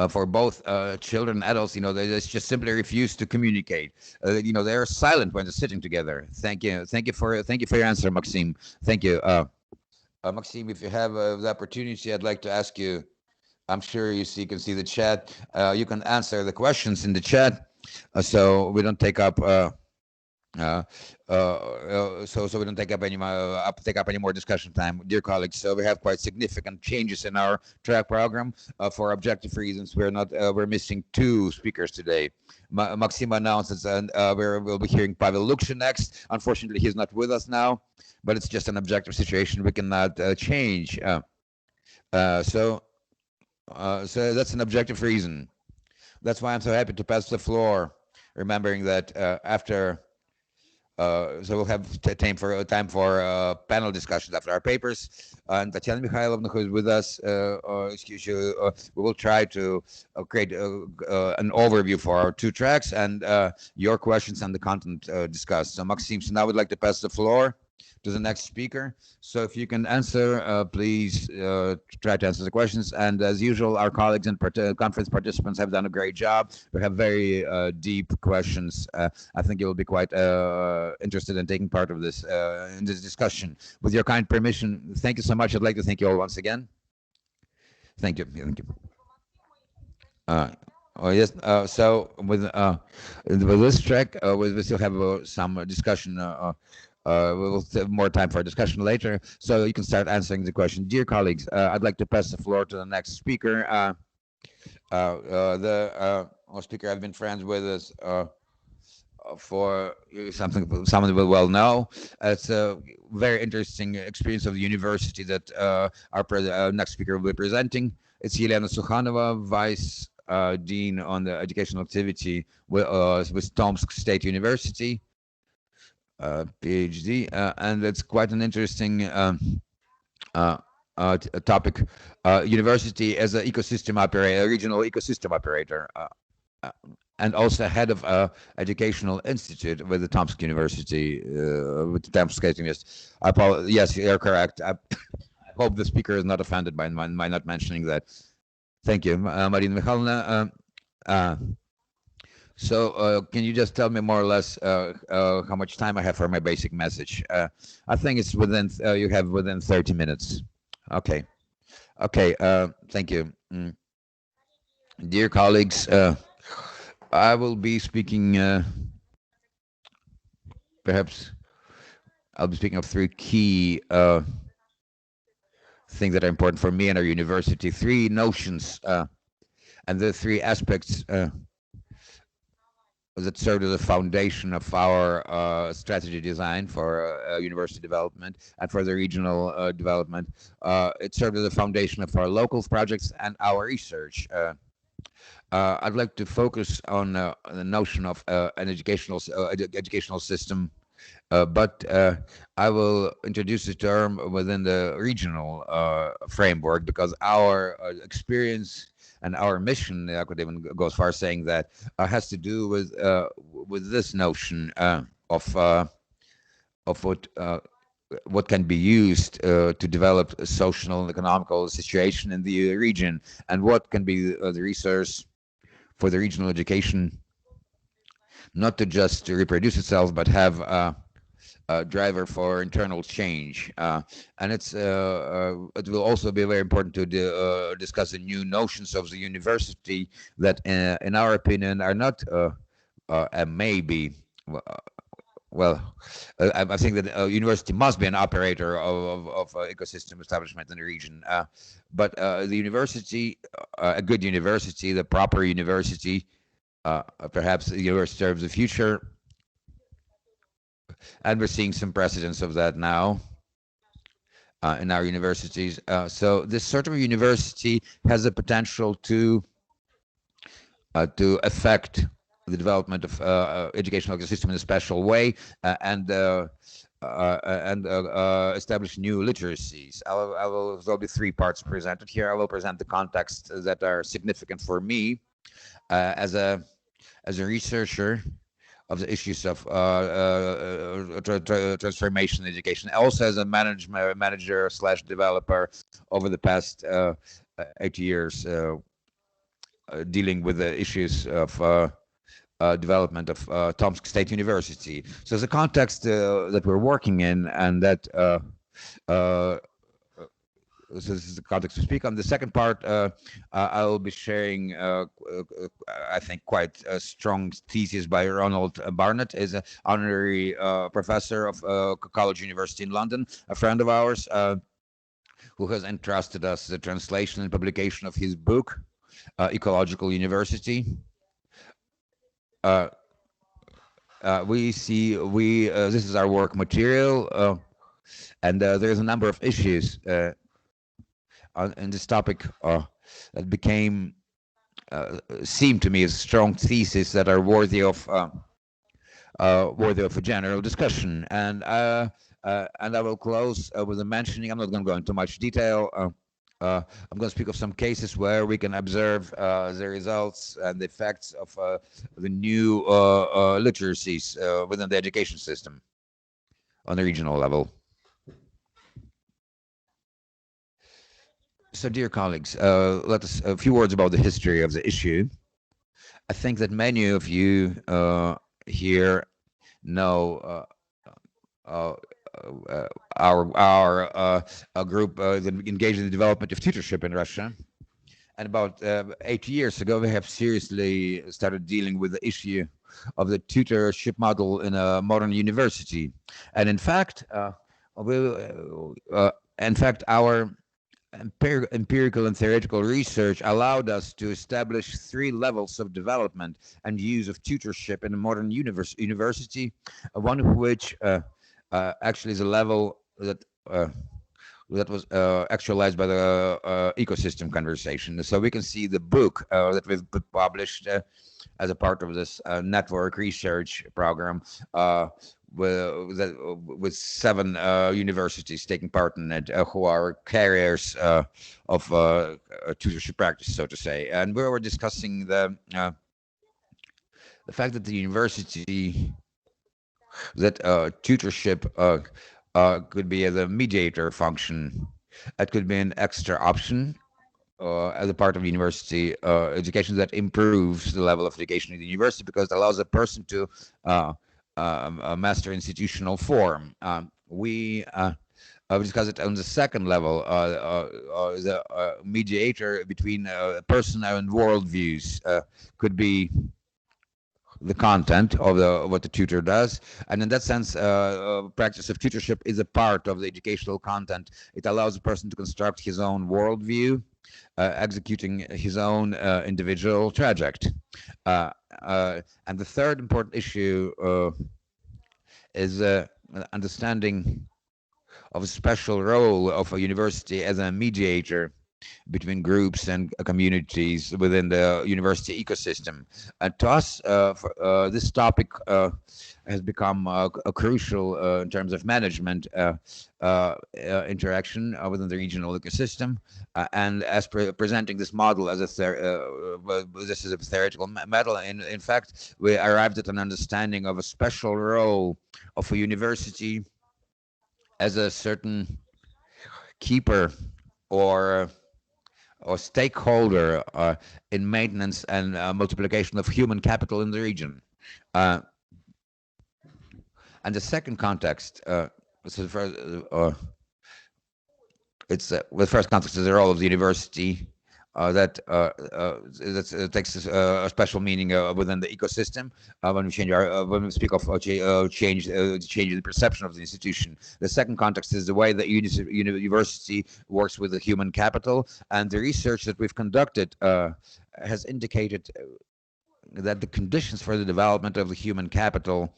For both children and adults, they just simply refuse to communicate. They're silent when they're sitting together. Thank you for your answer, Maxime. Thank you, Maxime. If you have the opportunity, I'd like to ask you. I'm sure can see the chat. You can answer the questions in the chat, so we don't take up. Uh, so we don't take up any more discussion time, dear colleagues. So we have quite significant changes in our track program. For objective reasons, we're missing two speakers today. Maxima announces, and we'll be hearing Pavel Lukshin next. Unfortunately, he's not with us now, but it's just an objective situation we cannot change. So that's an objective reason. That's why I'm so happy to pass the floor, remembering that after. So we'll have time for panel discussions after our papers. And Tatiana Mikhailovna, who is with us, we will try to create an overview for our two tracks and your questions and the content discussed. So Maxime, so now we'd like to pass the floor to the next speaker. So if you can answer, please try to answer the questions. And as usual, our colleagues and conference participants have done a great job. We have very deep questions. I think you will be quite interested in taking part of this in this discussion. With your kind permission, thank you so much. I'd like to thank you all once again. Thank you. Thank you. Uh, oh yes. So with this track, we still have some discussion. We'll have more time for discussion later, so you can start answering the question. Dear colleagues, I'd like to pass the floor to the next speaker. The speaker I've been friends with is for someone will well know. It's a very interesting experience of the university that our next speaker will be presenting. It's Yelena Sukhanova, Vice Dean on the Educational Activity with Tomsk State University. PhD, and it's quite an interesting uh, topic. University as a regional ecosystem operator, and also head of educational institute with the Tomsk University, with the Tomsk State University. Yes, you're correct. I hope the speaker is not offended by my not mentioning that. Thank you, Marina Mikhailовna. So can you just tell me more or less how much time I have for my basic message? I think it's within, you have within 30 minutes. Okay. Okay, thank you. Dear colleagues, I will be speaking, perhaps I'll be speaking of three key things that are important for me and our university, three notions, and the three aspects that serve as the foundation of our strategy design for university development and for the regional development. It serves as the foundation of our local projects and our research. I'd like to focus on the notion of an educational system, but I will introduce the term within the regional framework, because our experience and our mission, I could even go as far as saying that, has to do with this notion of what can be used to develop a social and economical situation in the region, and what can be the resource for the regional education, not to just reproduce itself, but have a driver for internal change. And it will also be very important to discuss the new notions of the university that, in our opinion, are not maybe. I think that a university must be an operator of ecosystem establishment in the region. But the university, a good university, the proper university, perhaps the university of the future, and we're seeing some precedents of that now in our universities. So this sort of university has the potential to affect the development of educational ecosystem in a special way, and establish new literacies. There'll be three parts presented here. I will present the contexts that are significant for me as a researcher of the issues of transformation in education, also as a manager / developer over the past 8 years, dealing with the issues of development of Tomsk State University. So the context that we're working in, and that so this is the context to speak on. The second part, I will be sharing, I think, quite a strong thesis by Ronald Barnett, is an honorary professor of College University in London, a friend of ours, who has entrusted us the translation and publication of his book, Ecological University. This is our work material, and there's a number of issues in this topic that seemed to me as strong theses that are worthy of a general discussion. And I will close with a mentioning. I'm not going to go into much detail. I'm going to speak of some cases where we can observe the results and the effects of the new literacies within the education system on the regional level. So, dear colleagues, let us a few words about the history of the issue. I think that many of you here know our group that engaged in the development of tutorship in Russia. And about 8 years ago, we have seriously started dealing with the issue of the tutorship model in a modern university. And in fact, our empirical and theoretical research allowed us to establish 3 levels of development and use of tutorship in a modern university, one of which actually is a level that was actualized by the ecosystem conversation. So we can see the book that we've published as a part of this network research program, with 7 universities taking part in it, who are carriers of tutorship practice, so to say. And we were discussing the the fact that the university, that tutorship could be as a mediator function. It could be an extra option as a part of university education that improves the level of education in the university because it allows a person to uh, master institutional form. We discuss it on the second level, the mediator between person and worldviews could be the content of what the tutor does, and in that sense, practice of tutorship is a part of the educational content. It allows a person to construct his own worldview, executing his own individual trajectory. Uh, and the third important issue is understanding of a special role of a university as a mediator between groups and communities within the university ecosystem. And to us, this topic has become crucial in terms of management interaction within the regional ecosystem. And as presenting this model as this is a theoretical model, in fact, we arrived at an understanding of a special role of a university as a certain keeper or stakeholder in maintenance and multiplication of human capital in the region. Uh, and the second context, so the first, the first context is the role of the university that takes a special meaning within the ecosystem when we change when we speak of change the perception of the institution. The second context is the way that university works with the human capital, and the research that we've conducted has indicated that the conditions for the development of the human capital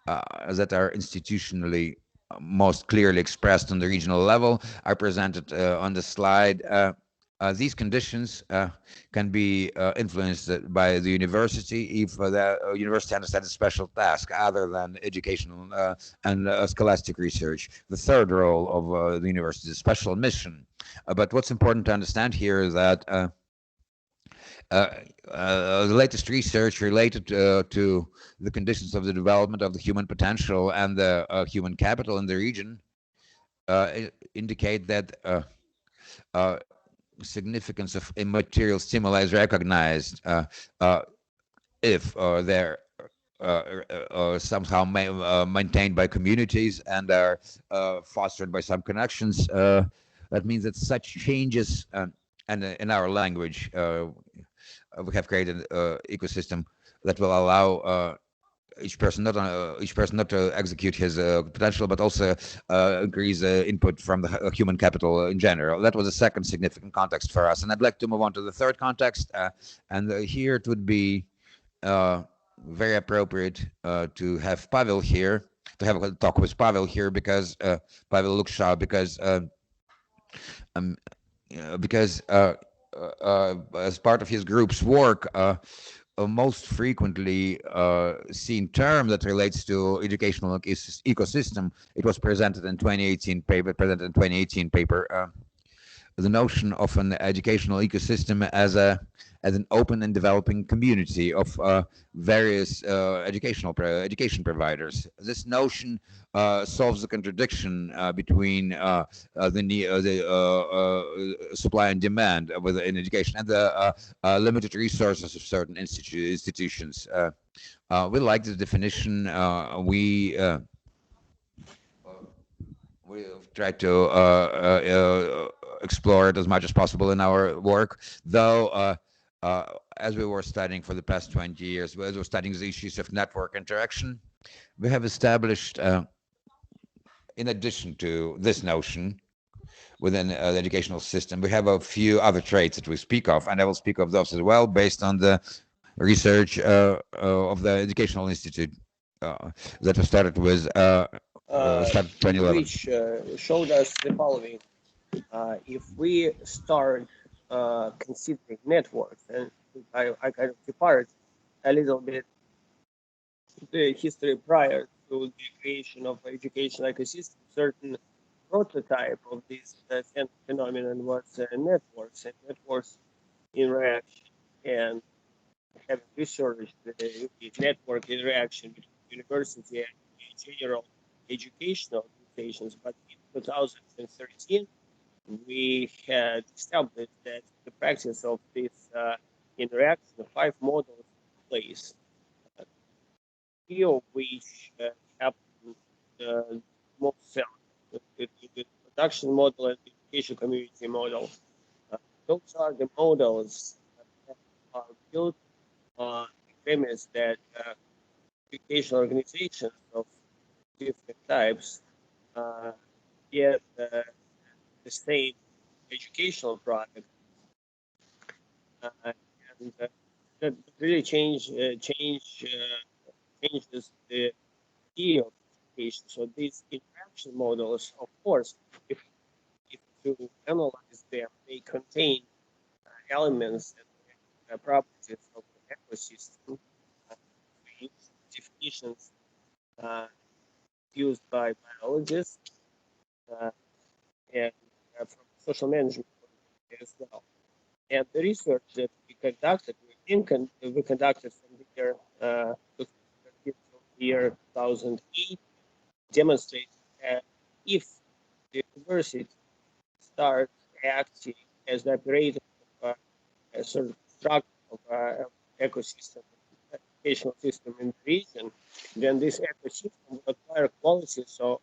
that are institutionally most clearly expressed on the regional level are presented on the slide. These conditions can be influenced by the university if the university understands a special task other than educational and scholastic research. The third role of the university is special mission. But what's important to understand here is that the latest research related to the conditions of the development of the human potential and the human capital in the region indicate that significance of immaterial stimuli is recognized uh, if they're somehow maintained by communities and are fostered by some connections. That means that such changes, and in our language, we have created an ecosystem that will allow each person not to execute his potential, but also increase input from the human capital in general. That was a second significant context for us, and I'd like to move on to the third context, and here it would be very appropriate to have Pavel here, to have a talk with Pavel here, because Pavel Lukshaw, um, because as part of his group's work, most frequently seen term that relates to educational ecosystem. It was presented in 2018 paper. The notion of an educational ecosystem as an open and developing community of various education providers. This notion solves the contradiction between the supply and demand within education and the limited resources of certain institutions. We like the definition. We've tried to explore it as much as possible in our work, though as we were studying for the past 20 years, as we're studying the issues of network interaction, we have established, in addition to this notion within the educational system, we have a few other traits that we speak of, and I will speak of those as well based on the research of the Educational Institute that was started with started 2011. Which showed us the following. If we start considering networks, and I kind of depart a little bit the history prior to the creation of education ecosystem, certain prototype of this phenomenon was networks and networks interaction. And have researched the network interaction between university and general educational organizations, but in 2013, we had established that the practice of this interaction, 5 models in place, 3 of which happen most seldom, the production model and the education community model. Those are the models that are built on the premise that educational organizations of different types get the same educational product, and that really changes the idea of education. So these interaction models, of course, if you analyze them, they contain elements and properties of the ecosystem, definitions used by biologists and from social management as well. And the research that we conducted, we conducted from the year 2008, demonstrates that if the university starts acting as the operator of a sort of structure of ecosystem, educational system in the region, then this ecosystem will acquire qualities of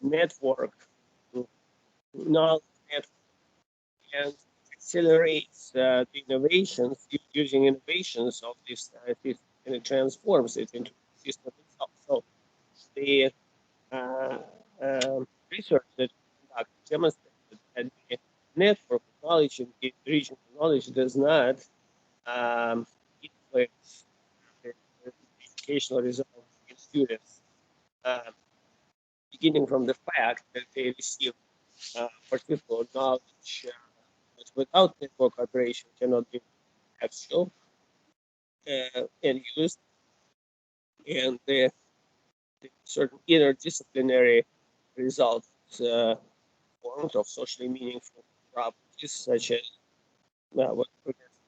network, knowledge network, and accelerates the innovations, using innovations of this system, and it transforms it into the system itself. So the research that we conducted demonstrated that the network of knowledge and the regional knowledge does not influence the educational results in students, beginning from the fact that they receive particular knowledge that without network operation cannot be actual and used, and the certain interdisciplinary results forms of socially meaningful properties such as what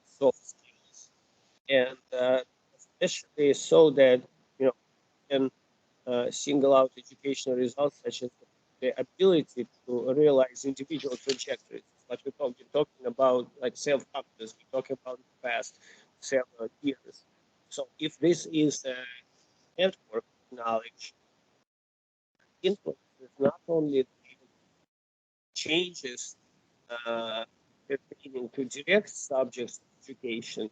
soft skills, and especially so that can single out educational results such as the ability to realize individual trajectories. Like we're talking about like self-confidence, we're talking about the past several years. So if this is a network knowledge, influences not only changes pertaining to direct subjects of education,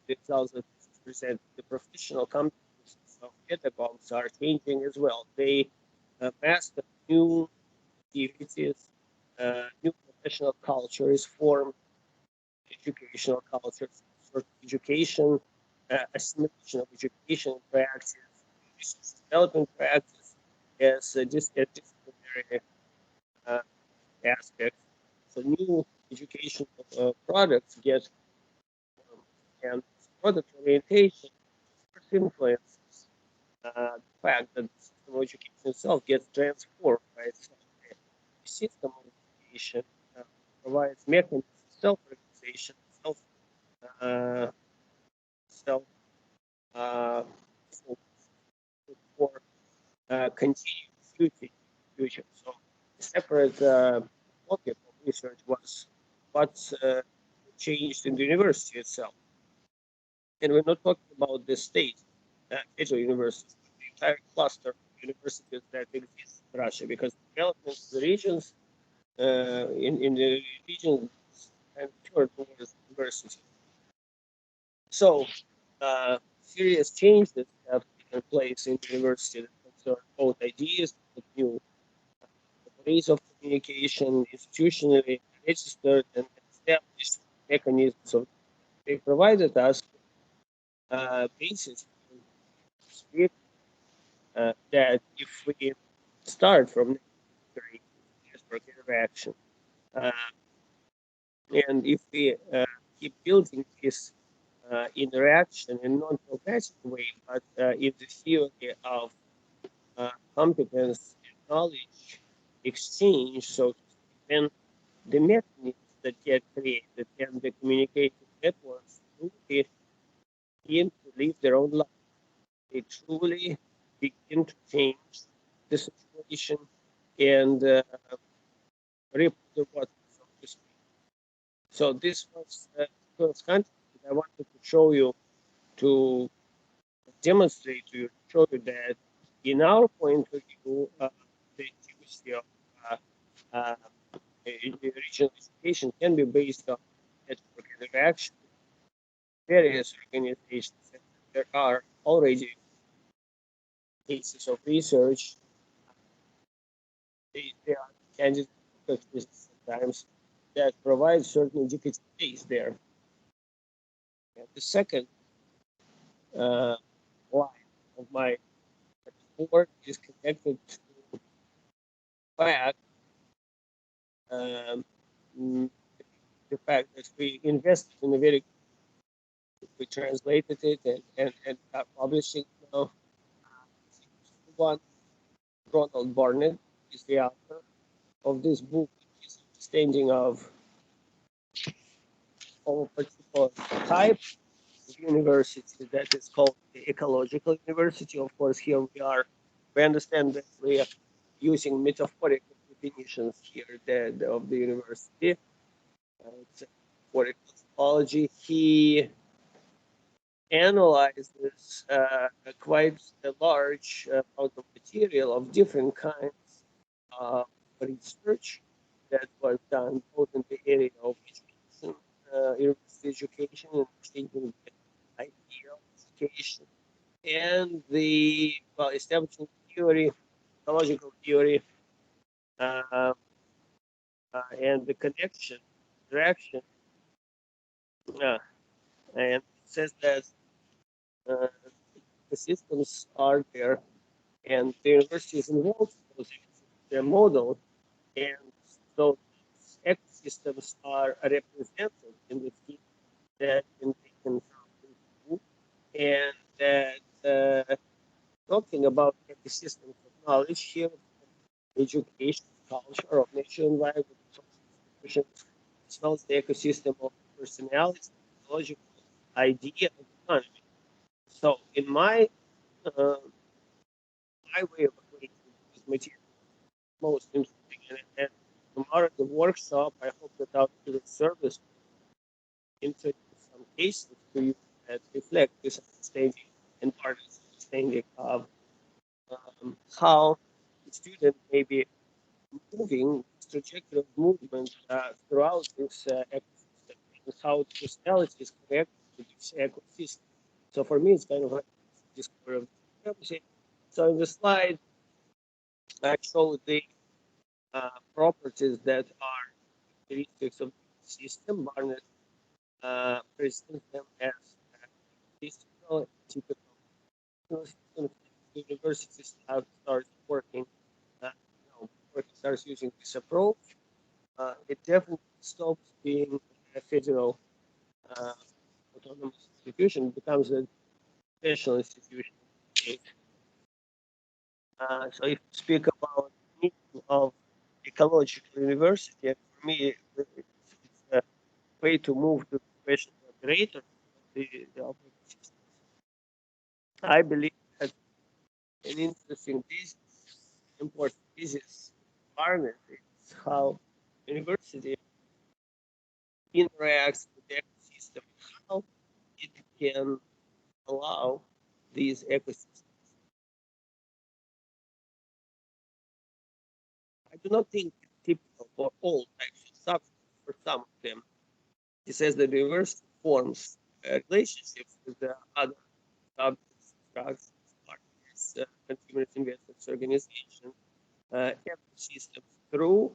it also present the professional competencies of pedagogues are changing as well. They master new activities, new professional culture is formed, educational cultures, sort of education, assimilation of education practice, research development practice as a disciplinary aspect. So new educational products get and product orientation first influences the fact that the system of education itself gets transformed by itself. The system of education provides mechanisms of self-organization, uh, self uh, for continued future. So a separate topic of research was what's changed in the university itself. And we're not talking about the state, federal universities, but the entire cluster of universities that exist in Russia, because development of the regions in the region and toward towards university. So serious changes have taken place in the university that concern both ideas, new ways of communication, institutionally registered and established mechanisms of they provided us basis that if we start from network interaction uh, and if we keep building this interaction in non-progressive way, but in the theory of competence and knowledge exchange, so then the mechanisms that get created and the communication networks begin to live their own life. They truly begin to change the situation and reap the water, so to speak. So this was the first content that I wanted to show you, to demonstrate to you, show you that in our point of view, the activity of regional education can be based on network interaction, various organizations. And there are already cases of research. They are candid sometimes that provide certain indicative base there. And the second line of my report is connected to the fact, the fact that we invested in a very, we translated it and are publishing now. One, Ronald Barnett is the author of this book, which is understanding of a particular type of university that is called the ecological university. Of course, here we understand that we are using metaphorical definitions here of the university. It's metaphorical typology. He analyzes quite a large amount of material of different kinds of research that was done both in the area of education, university education, and understanding the idea of education, and the establishing theory, ecological theory, and the connection, interaction. And it says that the systems are there, and the university is involved in those their model, and so ecosystems are represented in the scheme that can do, and that talking about ecosystems of knowledge here, education, culture, of nature, environment, as well as the ecosystem of personality, technological idea, and economy. So, in my way of equating this material, most interesting, and tomorrow the workshop, I hope that I'll do the service into some cases to you that reflect this understanding and part of this understanding of how the student may be moving this trajectory of movement throughout this ecosystem, and how the personality is connected to this ecosystem. So for me, it's kind of like discovery of the ecosystem. So in the slide, I show the properties that are characteristics of the system. Barnett presents them as statistical, typical systems. Universities have started working, starts using this approach. It definitely stops being a federal autonomous institution, it becomes a national institution. So if you speak about the meaning of ecological university, and for me, it's a way to move to the question of operator of the operating system. I believe that an interesting business, important business partner is how university interacts with the ecosystem, how it can allow these ecosystems. I do not think it's typical for all types of substances. For some of them, it says that the university forms relationships with the other subjects, drugs, partners, consumers, investors, organizations, ecosystems through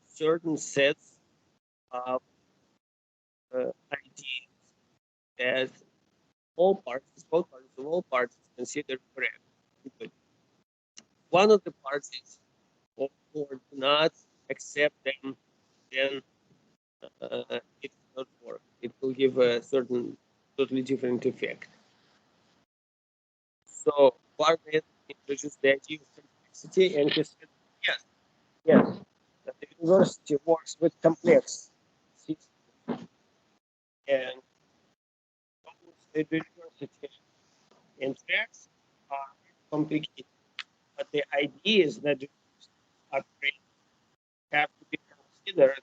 certain sets of ideas that all parties, both parties of all parties consider correct. But one of the parties or do not accept them, then it will not work. It will give a certain totally different effect. So Barnett introduced the idea of complexity, and he said, yes, that the university works with complex systems, and the university architecture and tracks are complicated, but the ideas that are great have to be considered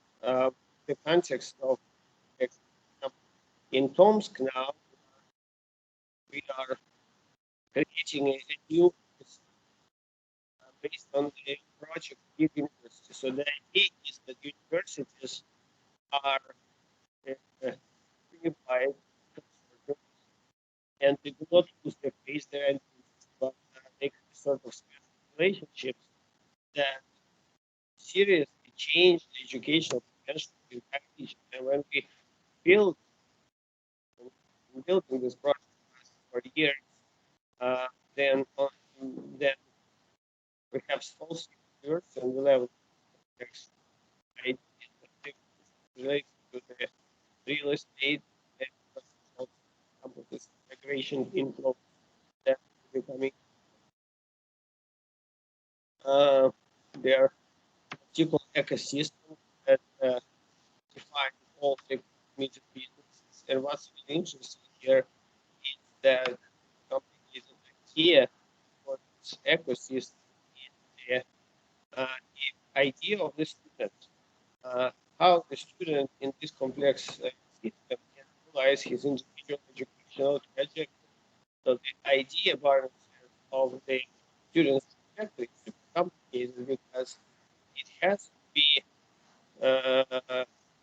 the context of text. In Tomsk now, we are creating a new based on the project Big University. So the idea is that universities are unified and they do not lose their face, their identities, but they sort of special relationships that seriously change the educational potential of the entire region. And when we build building this project for years, uh, then then we have small sectors and we have ideas related to the real estate and some of this migration inflow that is becoming uh, there are particular ecosystems that define all the committed businesses. And what's really interesting here is that complicated idea for this ecosystem is the idea of the student, uh, how the student in this complex system can realize his individual educational trajectory. So the idea of the student's trajectory is super complicated because it has to be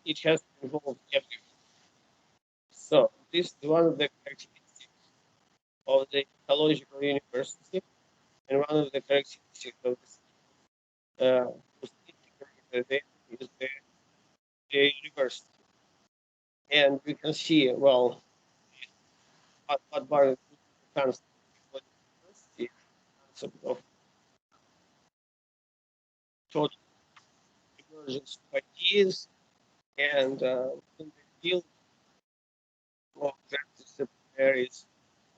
it has to involve everyone. So this is one of the characteristics of the ecological university and one of the characteristics of the is the university. And we can see, well, what Barnett concept of university, concept of total emergence of ideas and in the field of transdisciplinary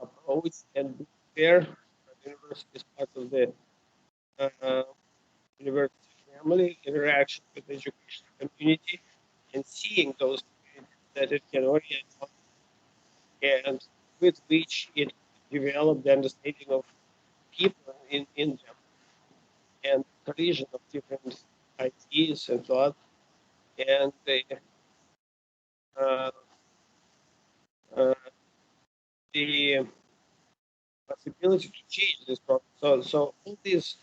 approach and there, the university is part of the uh, university family, interaction with the educational community, and seeing those communities that it can orient on and with which it developed the understanding of people in them and collision of different ideas and thought and uh, uh, the possibility to change this problem. So all these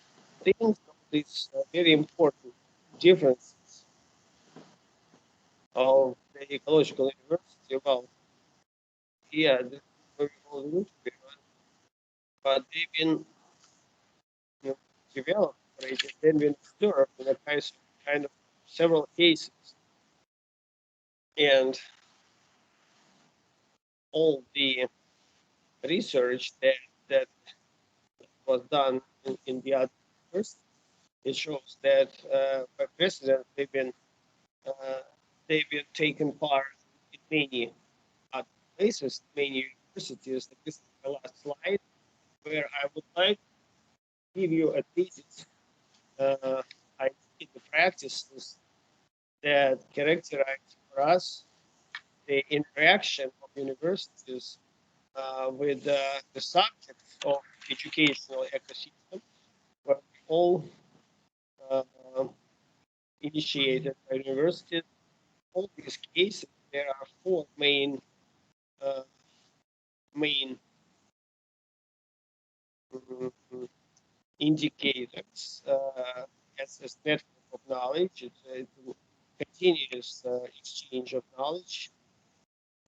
things, all these very important differences of the ecological university, well, yeah, this is very old, but they've been you know, developed already. They've been observed in a kind of several cases, and all the research that was done in the other universities, it shows that by precedent uh, they've been taken part in many other places, many universities. This is the last slide where I would like to give you a thesis. I think the practices that characterize for us the interaction of universities with the subject of educational ecosystem, were all uh, initiated by universities. All these cases, there are four uh, main mm, indicators as a network of knowledge. It's a continuous exchange of knowledge,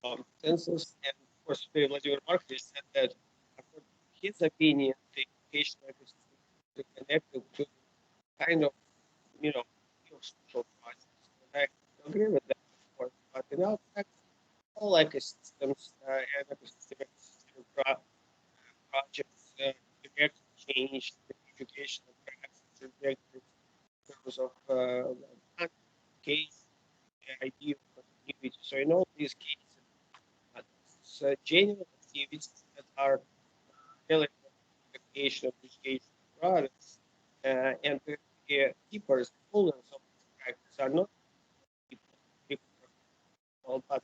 consensus, and of course, Vladimir Markovich said that, according to his opinion, the educational ecosystem is connected to kind of, social projects. And I agree with that, of course, but in our practice, all ecosystems and ecosystem projects direct change the educational practice, direct in terms of case, the idea of continuity. So in all these cases, genuine activities that are relevant to the creation of educational products and the keepers, holders of this practice are not people, but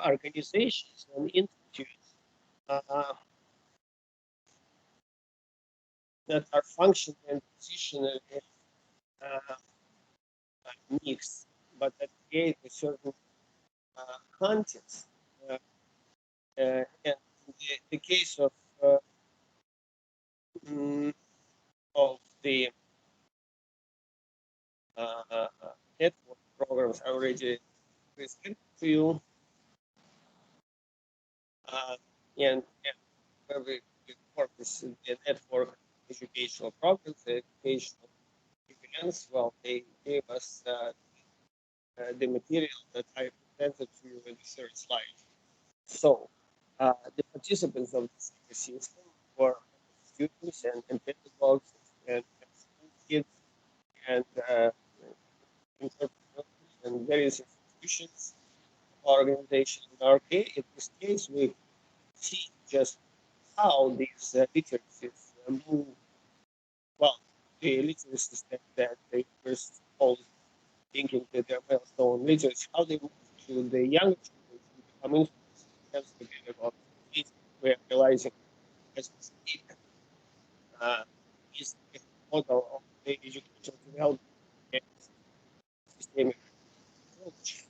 organizations and institutes uh, that are functional and positional uh, mix, but that create a certain context. And in the case mm, of the network programs I already presented to you, and every purpose in the network educational programs, educational events, well, they gave us the material that I presented to you in the third slide. So the participants of this ecosystem were students and pedagogues and school kids and entrepreneurs and various institutions, organizations. In this case, we see just how these literacies move. Well, the literacies that they first all thinking that they're milestone literacy, how they move to the younger generation, becoming as the pedagogues. We're realizing as we speak is the model of the educational development and systemic approach.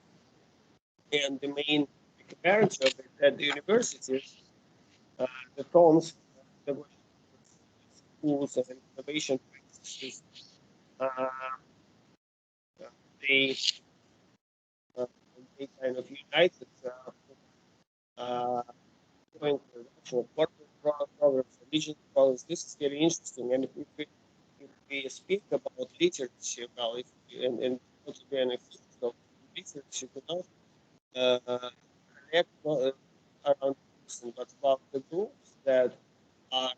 And the main peculiarity of it at the universities, the tones, the schools and innovation practices, uh, they, uh, they kind of united going to the direction of corporate programs, regional programs. This is very interesting. And if we speak about literacy, well, if and what to be an effect of literacy, we not connect around person, but about the groups that are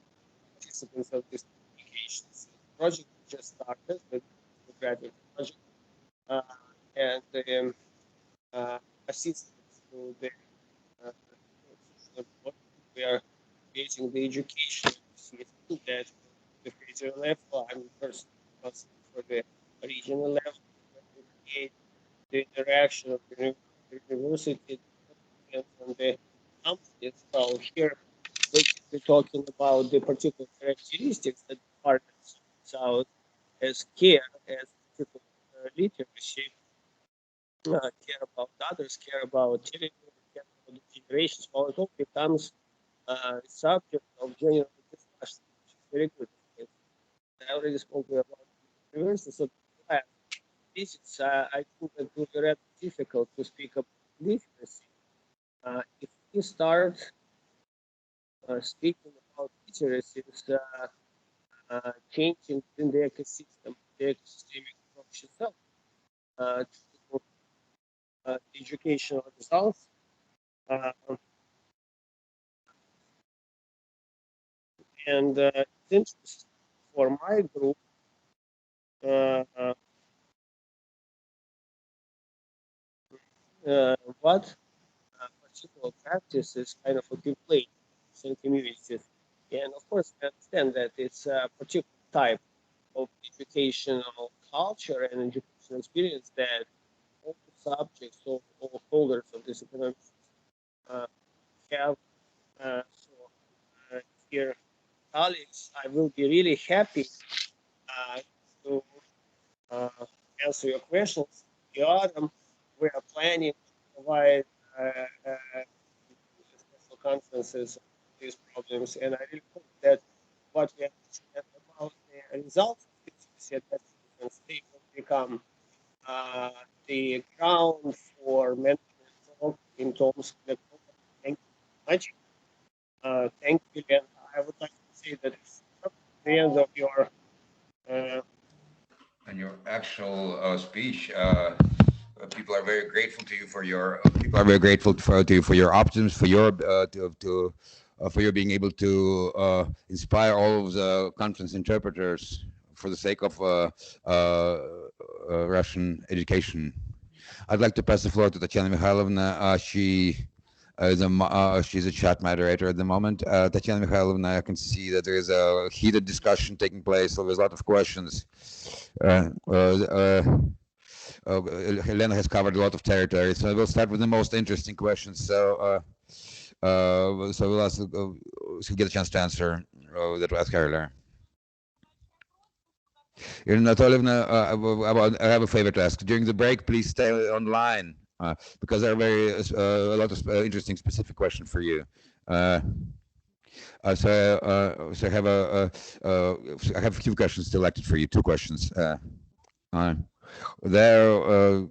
participants of this communications project just started, the graduate project, uh, and assistance to the we are creating the education system that the federal level, I'm personally responsible for the regional level, to create the interaction of the university and the companies. So here, basically talking about the particular characteristics that the partners out as care, as particular literacy, care about others, care about territory, care about the generations. Well, it all becomes subject of general discussion, which is very good. I already spoke about university, so this is, I think that it would be rather difficult to speak about literacy. If we start speaking about literacy, it's changing in the ecosystem, the ecosystemic approach itself to educational results. Uh, and it's interesting for my group what particular practices kind of accumulate in communities. And of course, I understand that it's a particular type of educational culture and educational experience that all subjects, all holders of this economic uh, have. So, dear colleagues, I will be really happy uh, to uh, answer your questions. The autumn, we are planning to provide special conferences on these problems, and I really hope that what we understand about the results of this assessments, they will become the ground for mental talk in terms of the program. Thank you very much. Thank you, and I would like to say that it's the end of your uh, And your actual speech, people are very grateful to you for your. People are very grateful to you for your optimism, for your for your being able to inspire all of the conference interpreters for the sake of Russian education. I'd like to pass the floor to Tatiana Mikhailovna. She's a chat moderator at the moment. Tatiana Mikhailovna, I can see that there is a heated discussion taking place. So there's a lot of questions. Helena has covered a lot of territory, so we'll start with the most interesting questions. So, So we'll ask, so get a chance to answer that was asked earlier. Irina Anatolievna, I have a favor to ask. During the break, please stay online because there are a lot of interesting specific questions for you. So I have a few questions selected for you. Two questions. They're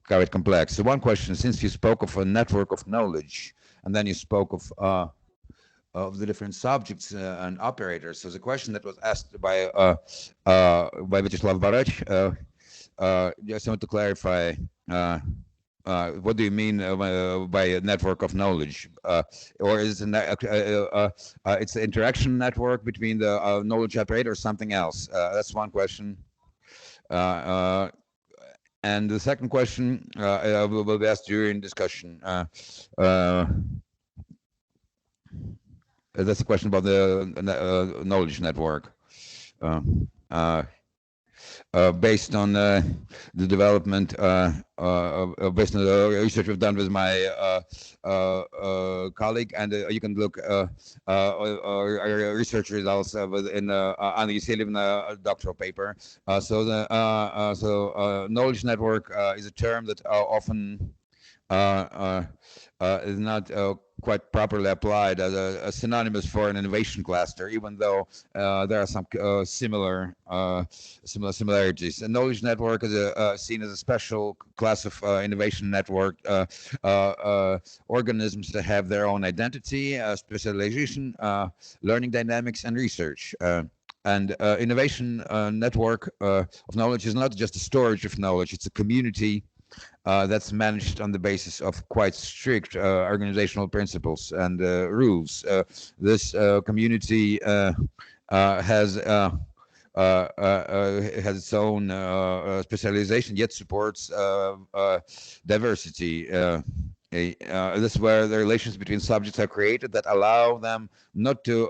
quite complex. So one question: since you spoke of a network of knowledge, and then you spoke of the different subjects and operators. So the question that was asked by Vyacheslav Barach, just want to clarify. What do you mean by a network of knowledge? Or is it it's an interaction network between the knowledge operator or something else? That's one question. And the second question will be asked during discussion. That's a question about the knowledge network. Based on the development, based on the research we've done with my colleague, and you can look our research results in Anna Yuselievna doctoral paper. So knowledge network is a term that often is not quite properly applied as a synonymous for an innovation cluster, even though there are some similarities. A knowledge network is seen as a special class of innovation network organisms that have their own identity, specialization, learning dynamics, and research. And innovation network of knowledge is not just a storage of knowledge; it's a community that's managed on the basis of quite strict organizational principles and rules. This community has its own specialization, yet supports diversity. This is where the relations between subjects are created that allow them not to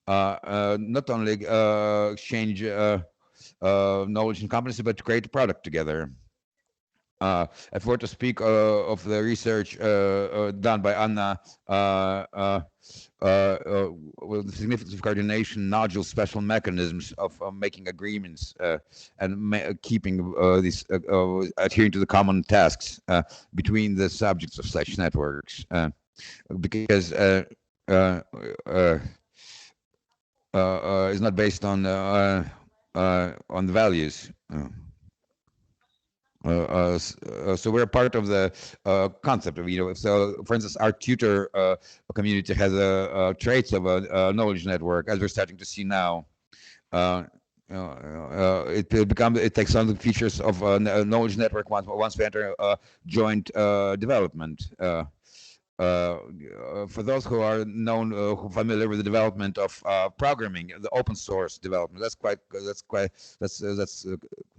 not only exchange knowledge and competency, but to create a product together. If we're to speak of the research done by Anna with the significance of coordination, nodule special mechanisms of making agreements and keeping these adhering to the common tasks between the subjects of such networks, because it's not based on the values. So we're part of the concept of, so for instance, our tutor community has traits of a knowledge network, as we're starting to see now. It takes on the features of a knowledge network once we enter joint development. For those who are who familiar with the development of programming, the open source development, that's a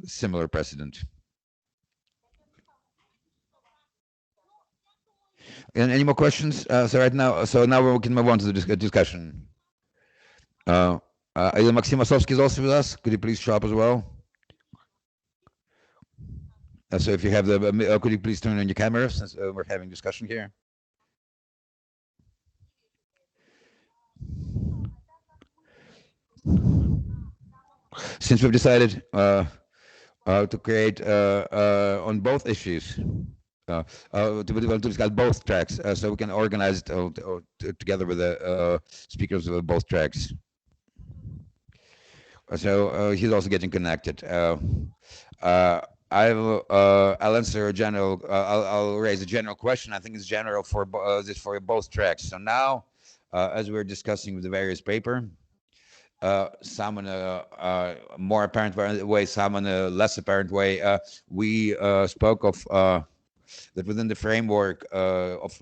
similar precedent. And any more questions? So now we can move on to the discussion. Maxim Osovsky is also with us. Could you please show up as well? So if you have could you please turn on your camera since we're having discussion here? Since we've decided to create on both issues, to discuss both tracks, so we can organize it together with the speakers of both tracks. So he's also getting connected. I'll answer a general. I'll raise a general question. I think it's general for both tracks. So now, as we're discussing with the various paper, some in a more apparent way, some in a less apparent way, we spoke of that within the framework of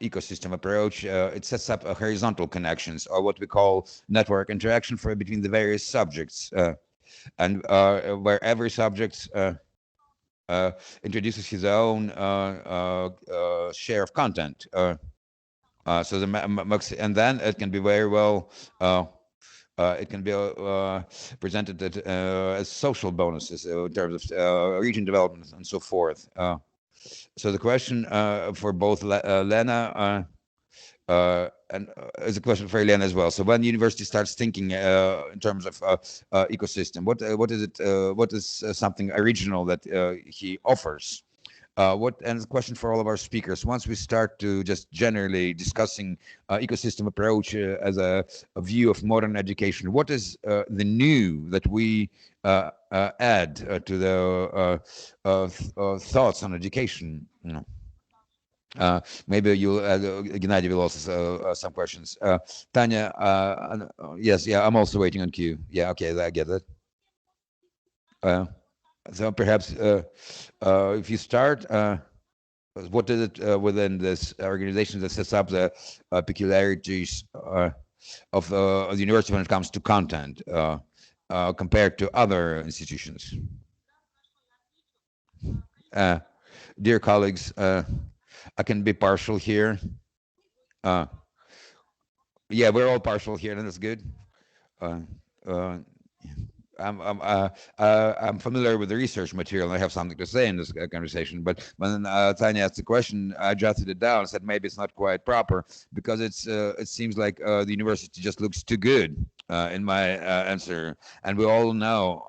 ecosystem approach, it sets up horizontal connections, or what we call network interaction between the various subjects, and where every subject introduces his own share of content. So and then it can be very well. It can be presented as social bonuses in terms of region development and so forth. So the question for both Lena it's a question for Elena as well. So when the university starts thinking in terms of ecosystem, what is it? What is something original that he offers? And it's a question for all of our speakers. Once we start to just generally discussing ecosystem approach as a view of modern education, what is the new that we add to the thoughts on education? You know? Maybe you, Gennady, will also some questions. Tanya, yes, yeah, I'm also waiting on cue. Yeah, okay, I get it. So perhaps if you start, what is it within this organization that sets up the peculiarities of the university when it comes to content compared to other institutions? Dear colleagues, I can be partial here. Yeah, we're all partial here, and that's good. I'm familiar with the research material, and I have something to say in this conversation. But when Tanya asked the question, I jotted it down and said maybe it's not quite proper because it seems like the university just looks too good in my answer, and we all know.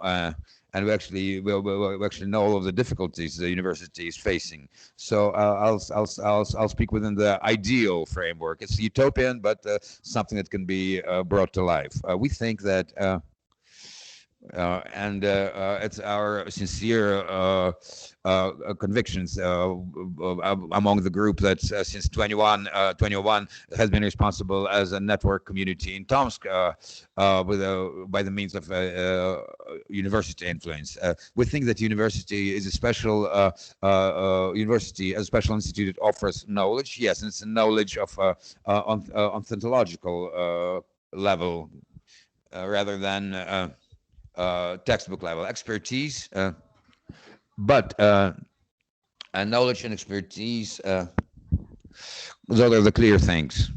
And we actually know all of the difficulties the university is facing. So I'll speak within the ideal framework. It's utopian, but something that can be brought to life. We think that. And it's our sincere convictions among the group that since 2021 has been responsible as a network community in Tomsk by the means of university influence. We think that university is a special university, a special institute that offers knowledge. Yes, and it's a knowledge of on ontological level rather than textbook level expertise, but knowledge and expertise, those are the clear things.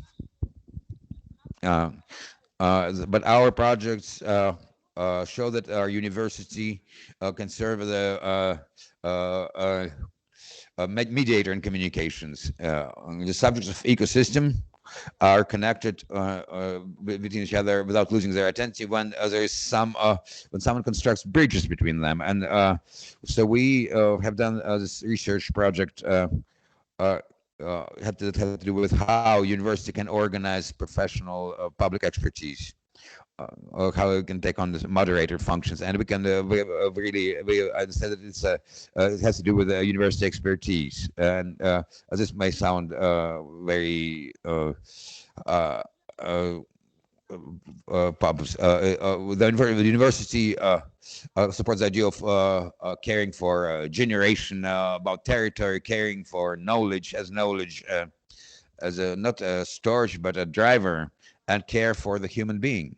But our projects show that our university can serve as a mediator in communications. The subjects of ecosystem are connected between each other without losing their identity when there is when someone constructs bridges between them. And so we have done this research project had to do with how university can organize professional public expertise. How it can take on this moderator functions, and we can we understand that it has to do with university expertise, and this may sound very the university supports the idea of caring for a generation, about territory, caring for knowledge as not a storage but a driver, and care for the human being.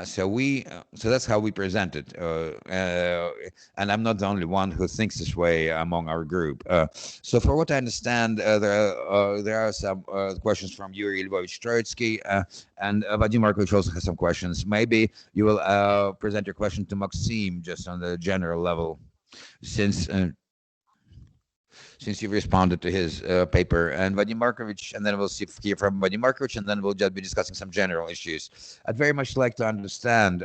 So that's how we present it, and I'm not the only one who thinks this way among our group. So, for what I understand, there are some questions from Yuri Lvovich-Troitsky, and Vadim Markovich also has some questions. Maybe you will present your question to Maxim just on the general level, since you responded to his paper, and Vadim Markovich, and then we'll hear from Vadim Markovich, and then we'll just be discussing some general issues. I'd very much like to understand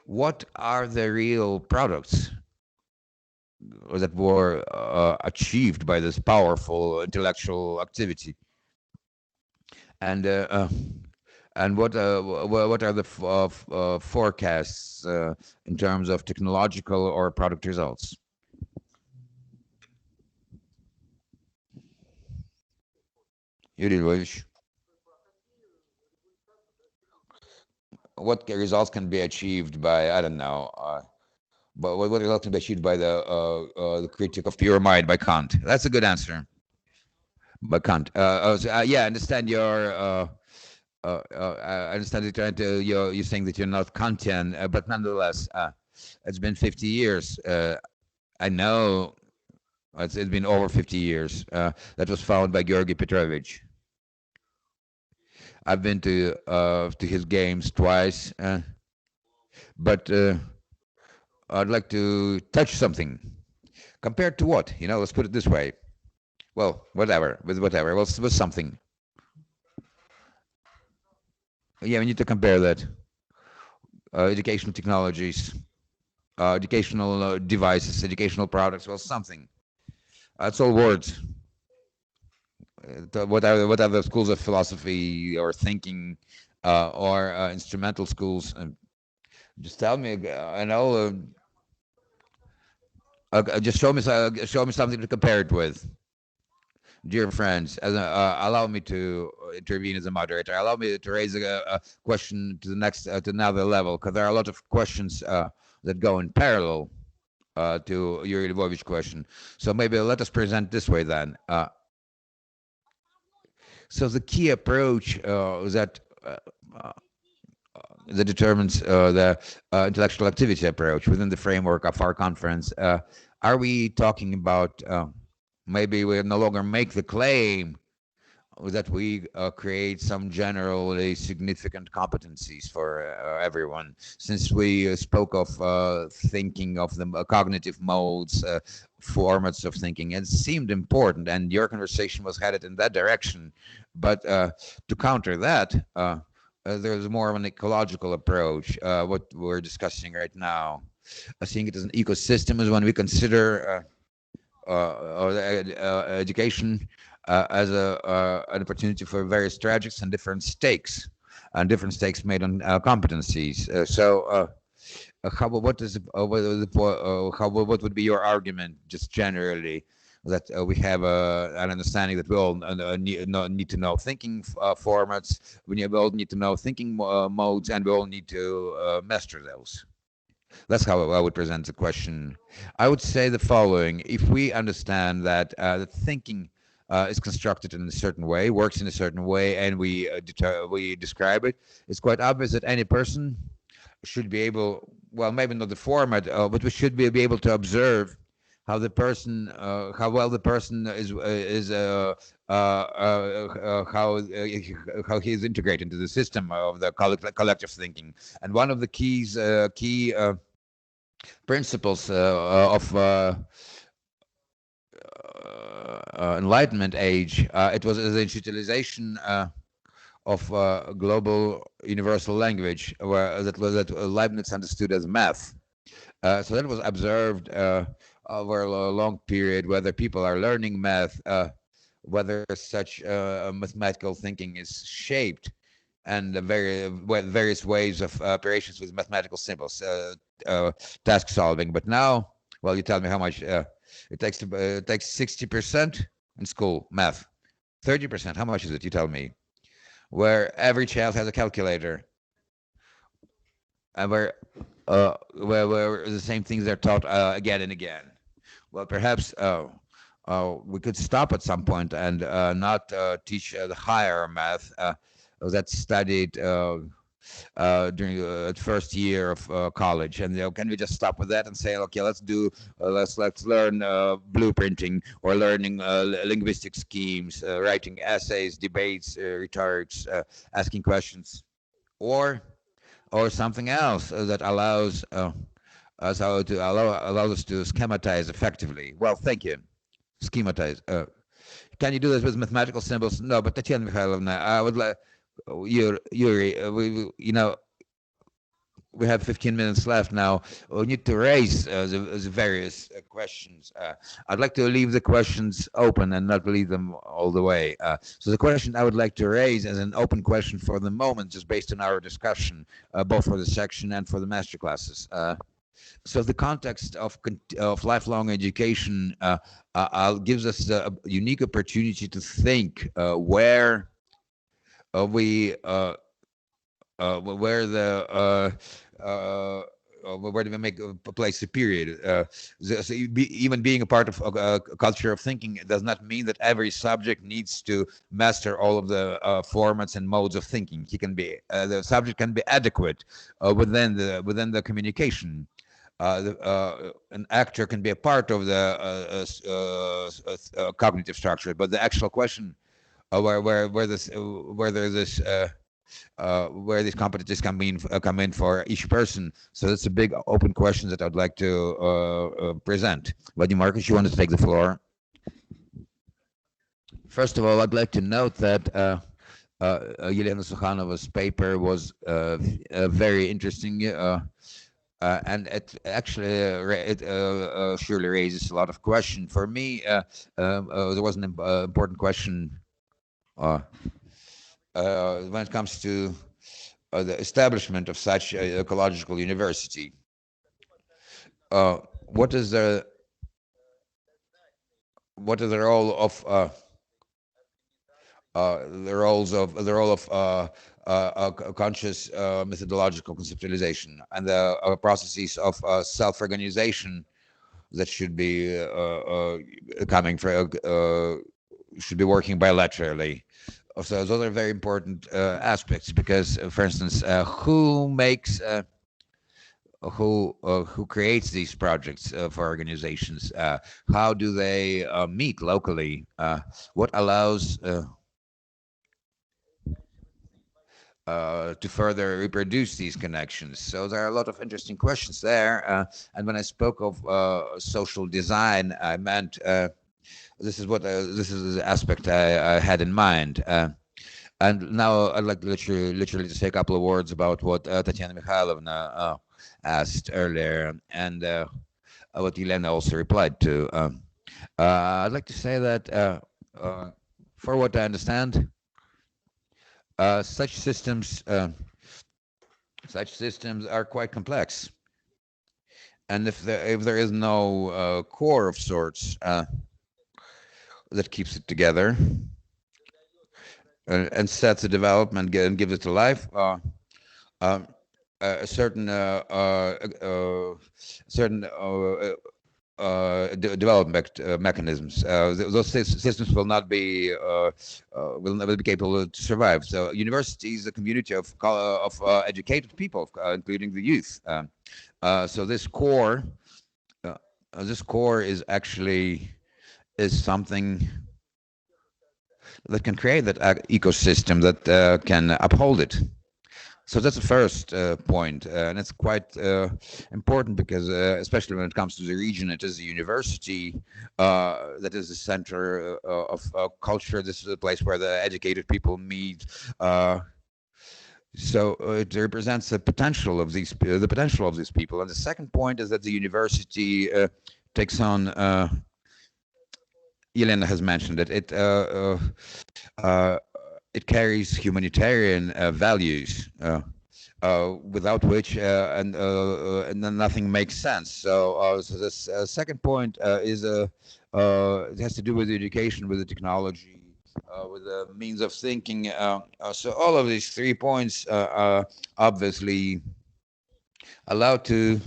what are the real products that were achieved by this powerful intellectual activity, and what are the forecasts in terms of technological or product results? Yuri Lvovich. What results can be achieved by, I don't know, but what results can be achieved by the critique of pure mind by Kant? That's a good answer. By Kant. Yeah, I understand your. I understand you're saying that you're not Kantian, but nonetheless, it's been 50 years. I know it's been over 50 years. That was founded by Georgy Petrovich. I've been to his games twice, but I'd like to touch something. Compared to what? Let's put it this way. well, whatever, with something. Yeah, we need to compare that. Educational technologies, educational devices, educational products, well, something. It's all words. What are the schools of philosophy or thinking, or instrumental schools? Just tell me, and I'll just show me something to compare it with. Dear friends, allow me to intervene as a moderator. Allow me to raise a question to the next to another level, because there are a lot of questions that go in parallel to Yuri Lvovic's question. So maybe let us present this way then. So the key approach that determines the intellectual activity approach within the framework of our conference. Are we talking about maybe we no longer make the claim that we create some generally significant competencies for everyone, since we spoke of thinking of the cognitive modes, formats of thinking? It seemed important, and your conversation was headed in that direction. But to counter that, there's more of an ecological approach, what we're discussing right now. Seeing it as an ecosystem is when we consider education as an opportunity for various trajectories and different stakes made on competencies. What would be your argument, just generally, that we have an understanding that we all need to know thinking formats, we all need to know thinking modes, and we all need to master those? That's how I would present the question. I would say the following: if we understand that thinking is constructed in a certain way, works in a certain way, and we describe it, it's quite obvious that any person should be able, well, maybe not the format, but we should be able to observe how the person, how well the person how he is integrated into the system of the collective thinking. And one of the key principles of Enlightenment age, it was the institutionalization of global universal language, that Leibniz understood as math. So that was observed over a long period, whether people are learning math, whether such mathematical thinking is shaped, and various ways of operations with mathematical symbols, task solving. But now, well, you tell me how much it takes 60% in school math, 30%. How much is it? You tell me. Where every child has a calculator, and where the same things are taught again and again. Well, perhaps we could stop at some point and not teach the higher math that's studied during the first year of college. And can we just stop with that and say, okay, let's learn blueprinting, or learning linguistic schemes, writing essays, debates, rhetorics, asking questions, or something else that allows us to schematize effectively. Well, thank you. Schematize. Can you do this with mathematical symbols? No, but Tatiana Mikhailovna, I would like Yuri. We have 15 minutes left now. We need to raise the various questions. I'd like to leave the questions open and not leave them all the way. So the question I would like to raise as an open question for the moment, just based on our discussion, both for the section and for the master classes. So the context of lifelong education gives us a unique opportunity to think where do we make a place superior? So even being a part of a culture of thinking, it does not mean that every subject needs to master all of the formats and modes of thinking. The subject can be adequate within the communication. An actor can be a part of the cognitive structure, but the actual question where these competencies come in for each person. So that's a big open question that I'd like to present. Vadim Markovich, you want to take the floor? First of all, I'd like to note that Yelena Sukhanova's paper was very interesting, and it actually surely raises a lot of questions. For me, there was an important question uh, when it comes to the establishment of such a ecological university. What is the role of the role of conscious methodological conceptualization and the processes of self-organization that should be coming from should be working bilaterally. So those are very important aspects because, for instance, who creates these projects for organizations? How do they meet locally? What allows to further reproduce these connections? So there are a lot of interesting questions there. And when I spoke of social design, I meant this is the aspect I had in mind. And now I'd like to literally to say a couple of words about what Tatiana Mikhailovna asked earlier, and what Elena also replied to. I'd like to say that, for what I understand, such systems are quite complex, and if there is no core of sorts that keeps it together and sets the development and gives it to life, um, a certain development mechanisms. Those systems will not be will never be capable to survive. So, university is a community of educated people, including the youth. So this core is actually something that can create that ecosystem that can uphold it. So that's the first point, and it's quite important because, especially when it comes to the region, it is a university that is the center of culture. This is a place where the educated people meet. So it represents the potential of these people. And the second point is that the university takes on. Yelena has mentioned it. It carries humanitarian values, without which and then nothing makes sense. So this second point it has to do with education, with the technology, with the means of thinking. So all of these 3 points are obviously allowed to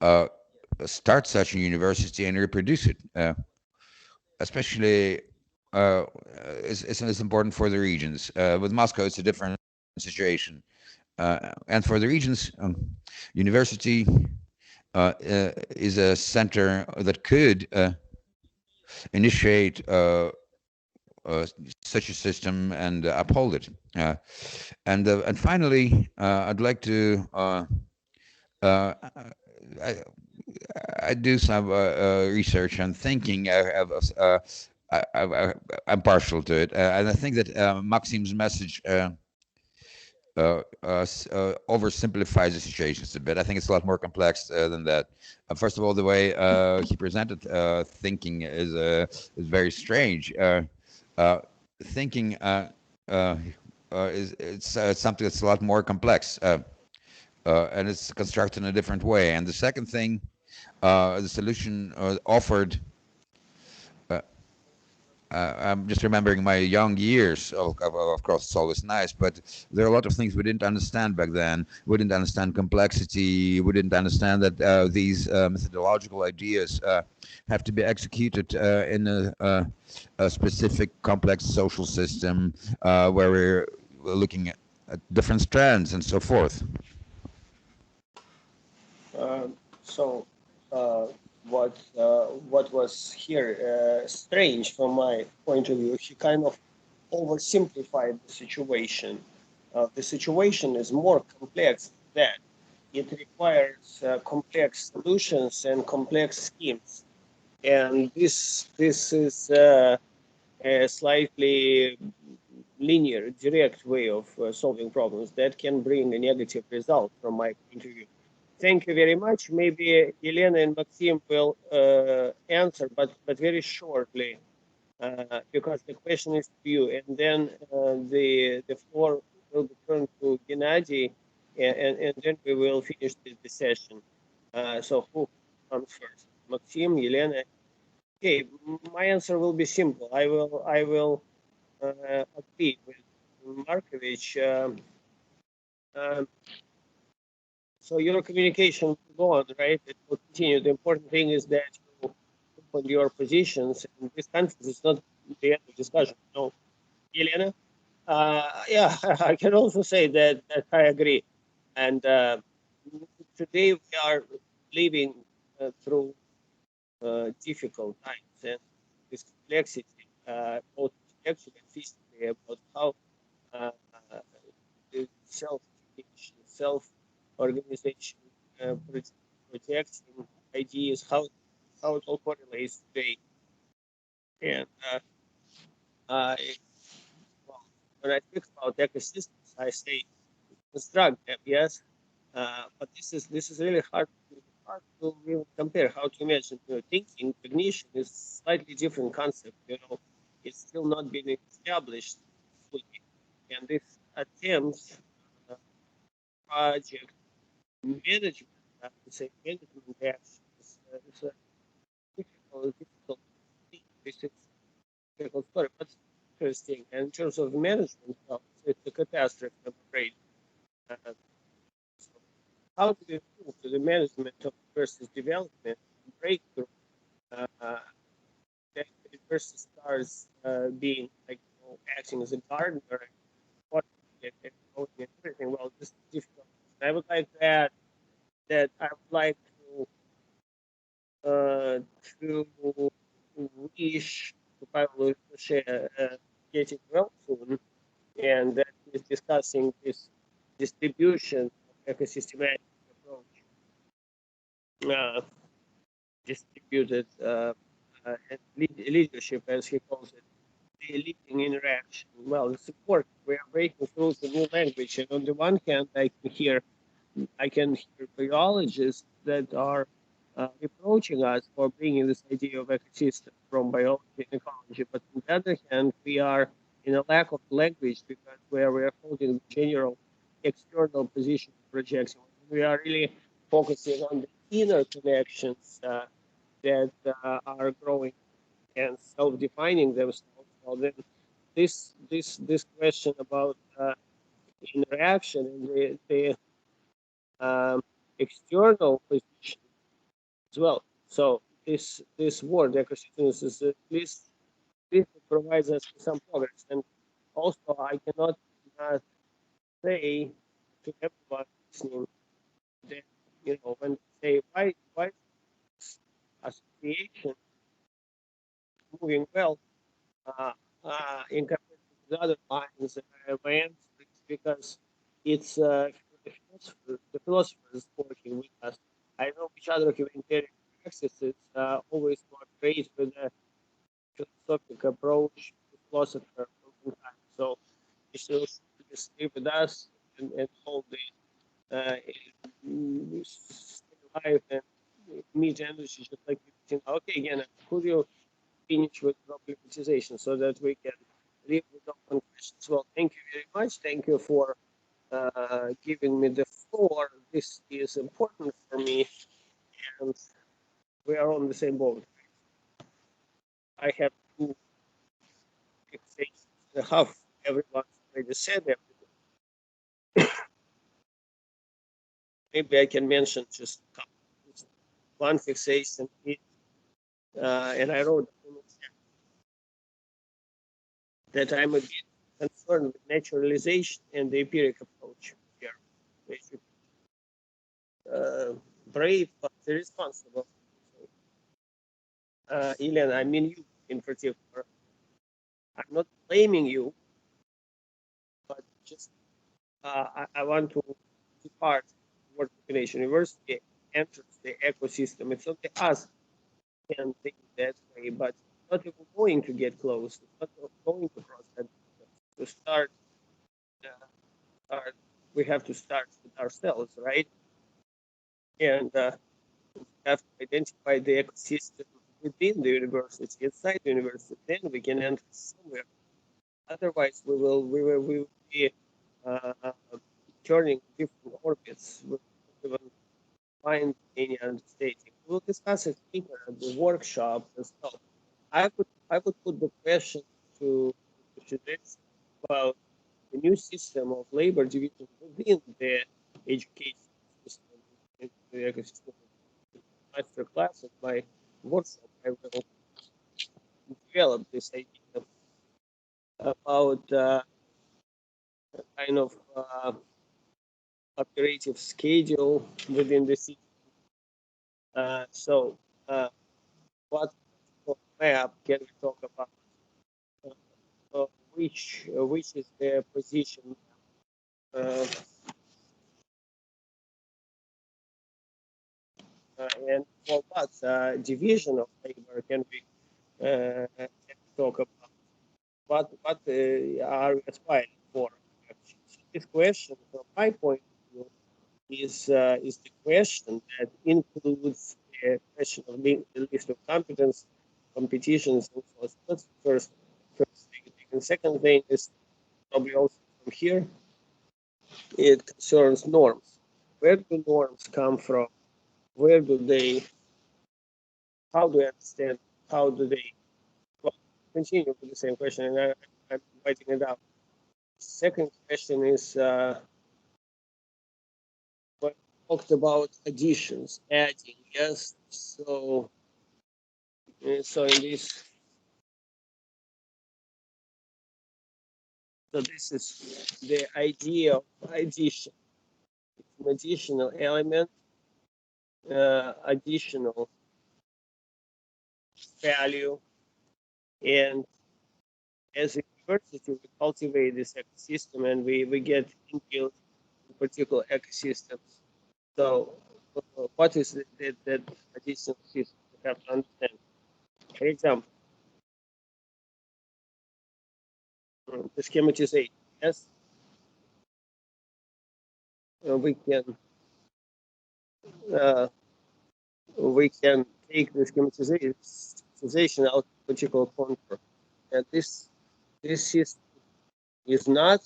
uh, start such a university and reproduce it. Especially it's important for the regions. With Moscow, it's a different situation. And for the regions, university is a center that could initiate such a system and uphold it. And finally, I'd like to I, I do some research and thinking. I'm partial to it, and I think that Maxim's message oversimplifies the situations a bit. I think it's a lot more complex than that. First of all, the way he presented thinking is very strange. Thinking is it's something that's a lot more complex, and it's constructed in a different way. And the second thing, the solution offered. I'm just remembering my young years. Of course, it's always nice, but there are a lot of things we didn't understand back then. We didn't understand complexity. We didn't understand that these methodological ideas have to be executed in a specific complex social system where we're looking at different strands and so forth. So, what was here strange from my point of view, he kind of oversimplified the situation. The situation is more complex than that. It requires complex solutions and complex schemes, and this is a slightly linear, direct way of solving problems that can bring a negative result from my point of view. Thank you very much. Maybe Elena and Maxim will answer, but very shortly, because the question is to you, and then the floor will be turned to Gennady, and then we will finish the session. So who comes first? Maxim, Elena? Okay, my answer will be simple. I will agree with Markovich. So your communication will go on, right? It will continue. The important thing is that you open your positions. And this conference is not the end of discussion. No, Elena. Yeah, I can also say that I agree. And today we are living through difficult times, and this complexity, both intellectually and physically, about how the self-education, self-organization, projecting ideas, how it all correlates today. And well, when I speak about ecosystems, I say construct them, yes, but this is really hard to even compare. How to imagine thinking cognition is slightly different concept. It's still not been established fully, and this attempts project management, I would say management actions, is a difficult thing. This is a difficult story, but it's interesting. And in terms of management, well, it's a catastrophe, I'm afraid. Uh, so how do we move to the management of versus development and breakthrough? That it versus starts being like acting as a gardener and growing and everything. Well, this is difficult. I would like to add that I would like to wish to Pablo getting well soon, and that is discussing this distribution of ecosystematic approach, uh, distributed and leadership, as he calls it, the leading interaction. Well, it's important. We are breaking through the new language, and on the one hand, I can hear biologists that are approaching us for bringing this idea of ecosystem from biology and ecology. But on the other hand, we are in a lack of language because where we are holding general external position projection. We are really focusing on the inner connections that are growing and self-defining themselves. Well, then this question about interaction and the external position as well. So this word ecosystems is at least this provides us with some progress. And also I cannot say to everyone listening that when they say why is association moving well in comparison to the other lines, my answer is because it's the philosophers working with us. I know which other humanitarian practices always cooperate with a philosophical approach to philosopher for a long time. So they still stay with us and hold the stay alive and meet energy just like we think. Okay, again, could you finish with problematization so that we can leave with open questions? Well, thank you very much. Thank you for giving me the floor. This is important for me, and we are on the same boat. I have two fixations. Half everyone's already said everything. Maybe I can mention just a couple. One fixation is, and I wrote that I'm a bit concerned with naturalization and the empiric approach here. Basically, brave but irresponsible. Elena, I mean you in particular. I'm not blaming you, but just I want to depart word combination. University enters the ecosystem. It's only us can think that way, but not even going to get close. It's not going to cross that. To start, we have to start with ourselves, right? And we have to identify the ecosystem within the university, inside the university. Then we can enter somewhere. Otherwise, we will be uh, turning different orbits. We won't even find any understanding. We'll discuss it later at the workshop as well. I would put the question to this about the new system of labor division within the education system, in the ecosystem. Master class of my workshop, I will develop this idea about kind of operative schedule within the system. So, what map can we talk about? Which is the position? Uh, and for what division of labor can we talk about? What are we aspiring for? This question, from my point of view, is the question that includes the question of the list of competence, competitions, and so on. So that's the first thing. And second thing is probably also from here. It concerns norms. Where do norms come from? Where do they? How do I understand? How do they? Well, continue with the same question, and I'm writing it out. Second question is what talked about additions, adding. Yes. So in this, so this is the idea of addition. It's an additional element, additional value, and as a university, we cultivate this ecosystem and we get inbuilt in particular ecosystems. So, what is that additional system? We have to understand. For example, the schematization. Yes, we can uh, we can take the schematization out of a particular contour, and this system is not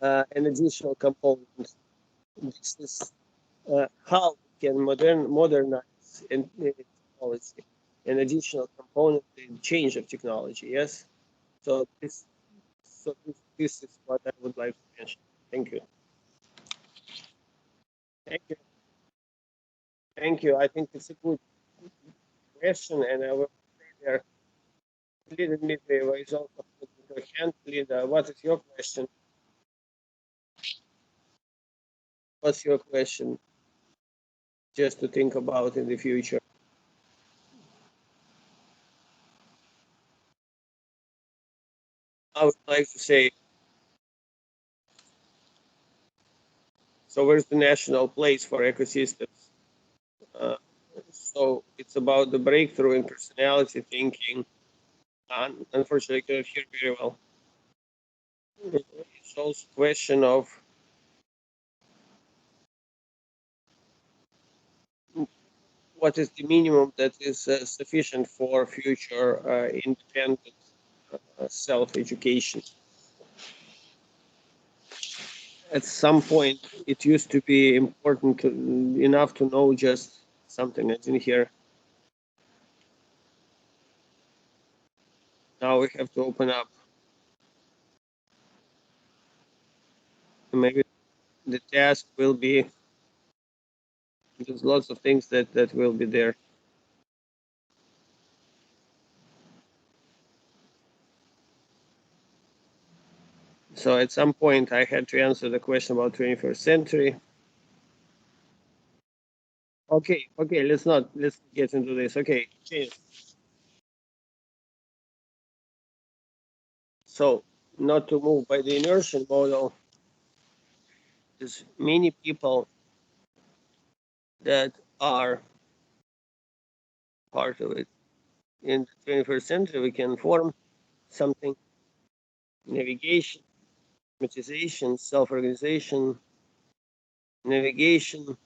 an additional component. This is how we can modernize technology, an additional component in change of technology. Yes, so this is what I would like to mention. Thank you. Thank you. Thank you. I think it's a good question, and I will say there. Leader Dmitry is also putting her hand. Leader, what is your question? What's your question? Just to think about in the future. I would like to say, so where's the national place for ecosystems? So it's about the breakthrough in personality thinking. Unfortunately, I cannot hear very well. It's also a question of what is the minimum that is sufficient for future independent self-education. At some point, it used to be important enough to know just something I didn't hear. Now we have to open up. Maybe the task will be, there's lots of things that will be there. So at some point I had to answer the question about 21st century. Okay, let's get into this. Okay, change. So not to move by the inertial model, there's many people that are part of it. in the 21st century, we can form something: navigation, monetization, self-organization, navigation,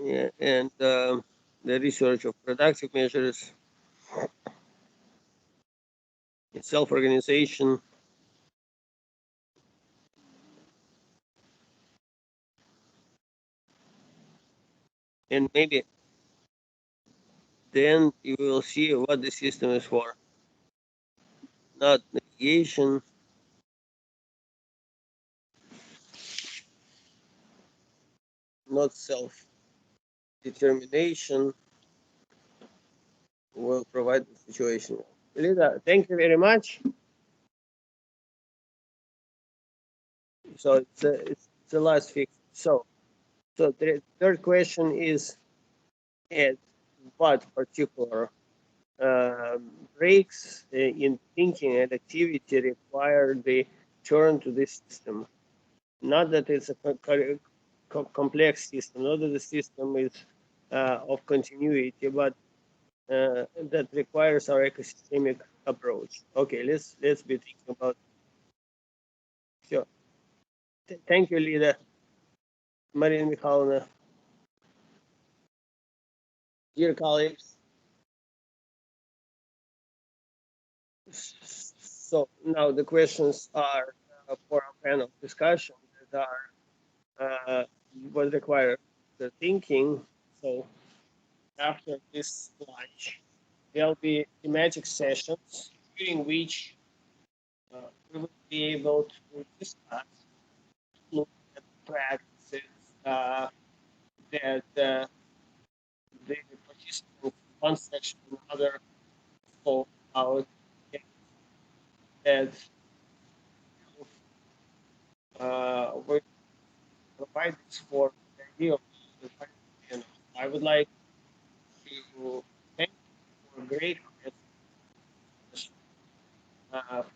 yeah, and the research of productive measures, self-organization, and maybe then you will see what the system is for. Not navigation, not self-determination, will provide the situation. Lida, thank you very much. So it's the last fix. So the third question is, at what particular breaks in thinking and activity require the turn to the system? Not that it's a complex system, not that the system is of continuity, but that requires our ecosystemic approach. Okay, let's be thinking about. Sure. Thank you, Lida. Marina Mikhailovna. Dear colleagues, so now the questions are for our panel discussion that are what require the thinking. So after this lunch, there'll be thematic sessions during which we will be able to discuss, look at practices that the participants in one section and another spoke about, that we provide this for the idea of the final. I would like to thank you for a great question,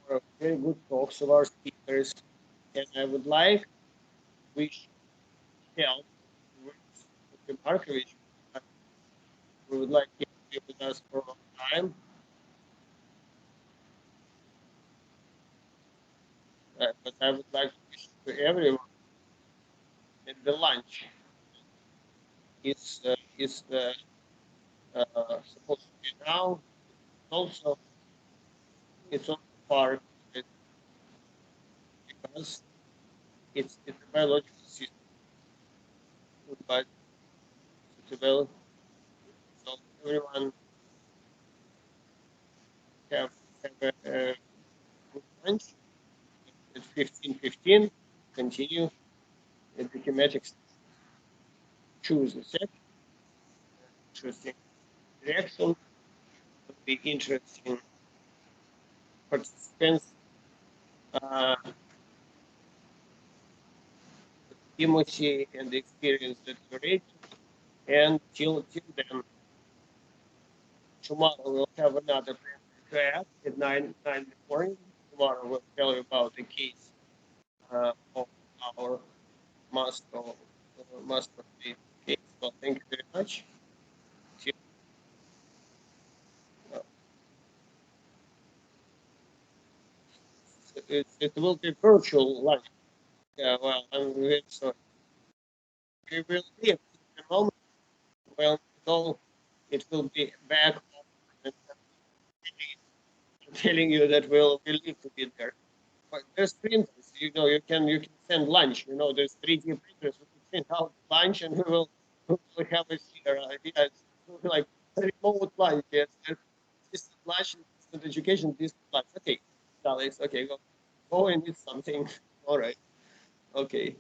for very good talks of our speakers, and I would like to wish health to Markovich. We would like him to be with us for a long time. But I would like to wish to everyone that the lunch is supposed to be now. Also, it's also part of it because it's a biological system, but it's a biological. So everyone have a good lunch at 15:15. Continue at the thematics. Choose the set. Interesting direction. Would be interesting participants. Emoji and the experience that you read. And till then, tomorrow we'll have another track at 9 in the morning. Tomorrow we'll tell you about the case of our master case. Well, thank you very much. It will be virtual lunch. Yeah, well, I'm very sorry. We will be at the moment. Well, no, it will be back home, and telling you that we'll need to be there. But there's printers, you can send lunch. There's 3D printers. We can print out lunch, and we have it here. Yeah, it's like remote lunch. Yes, distant lunch, distant education, distant lunch. Okay, Alex. Okay, go and eat something. All right. Okay.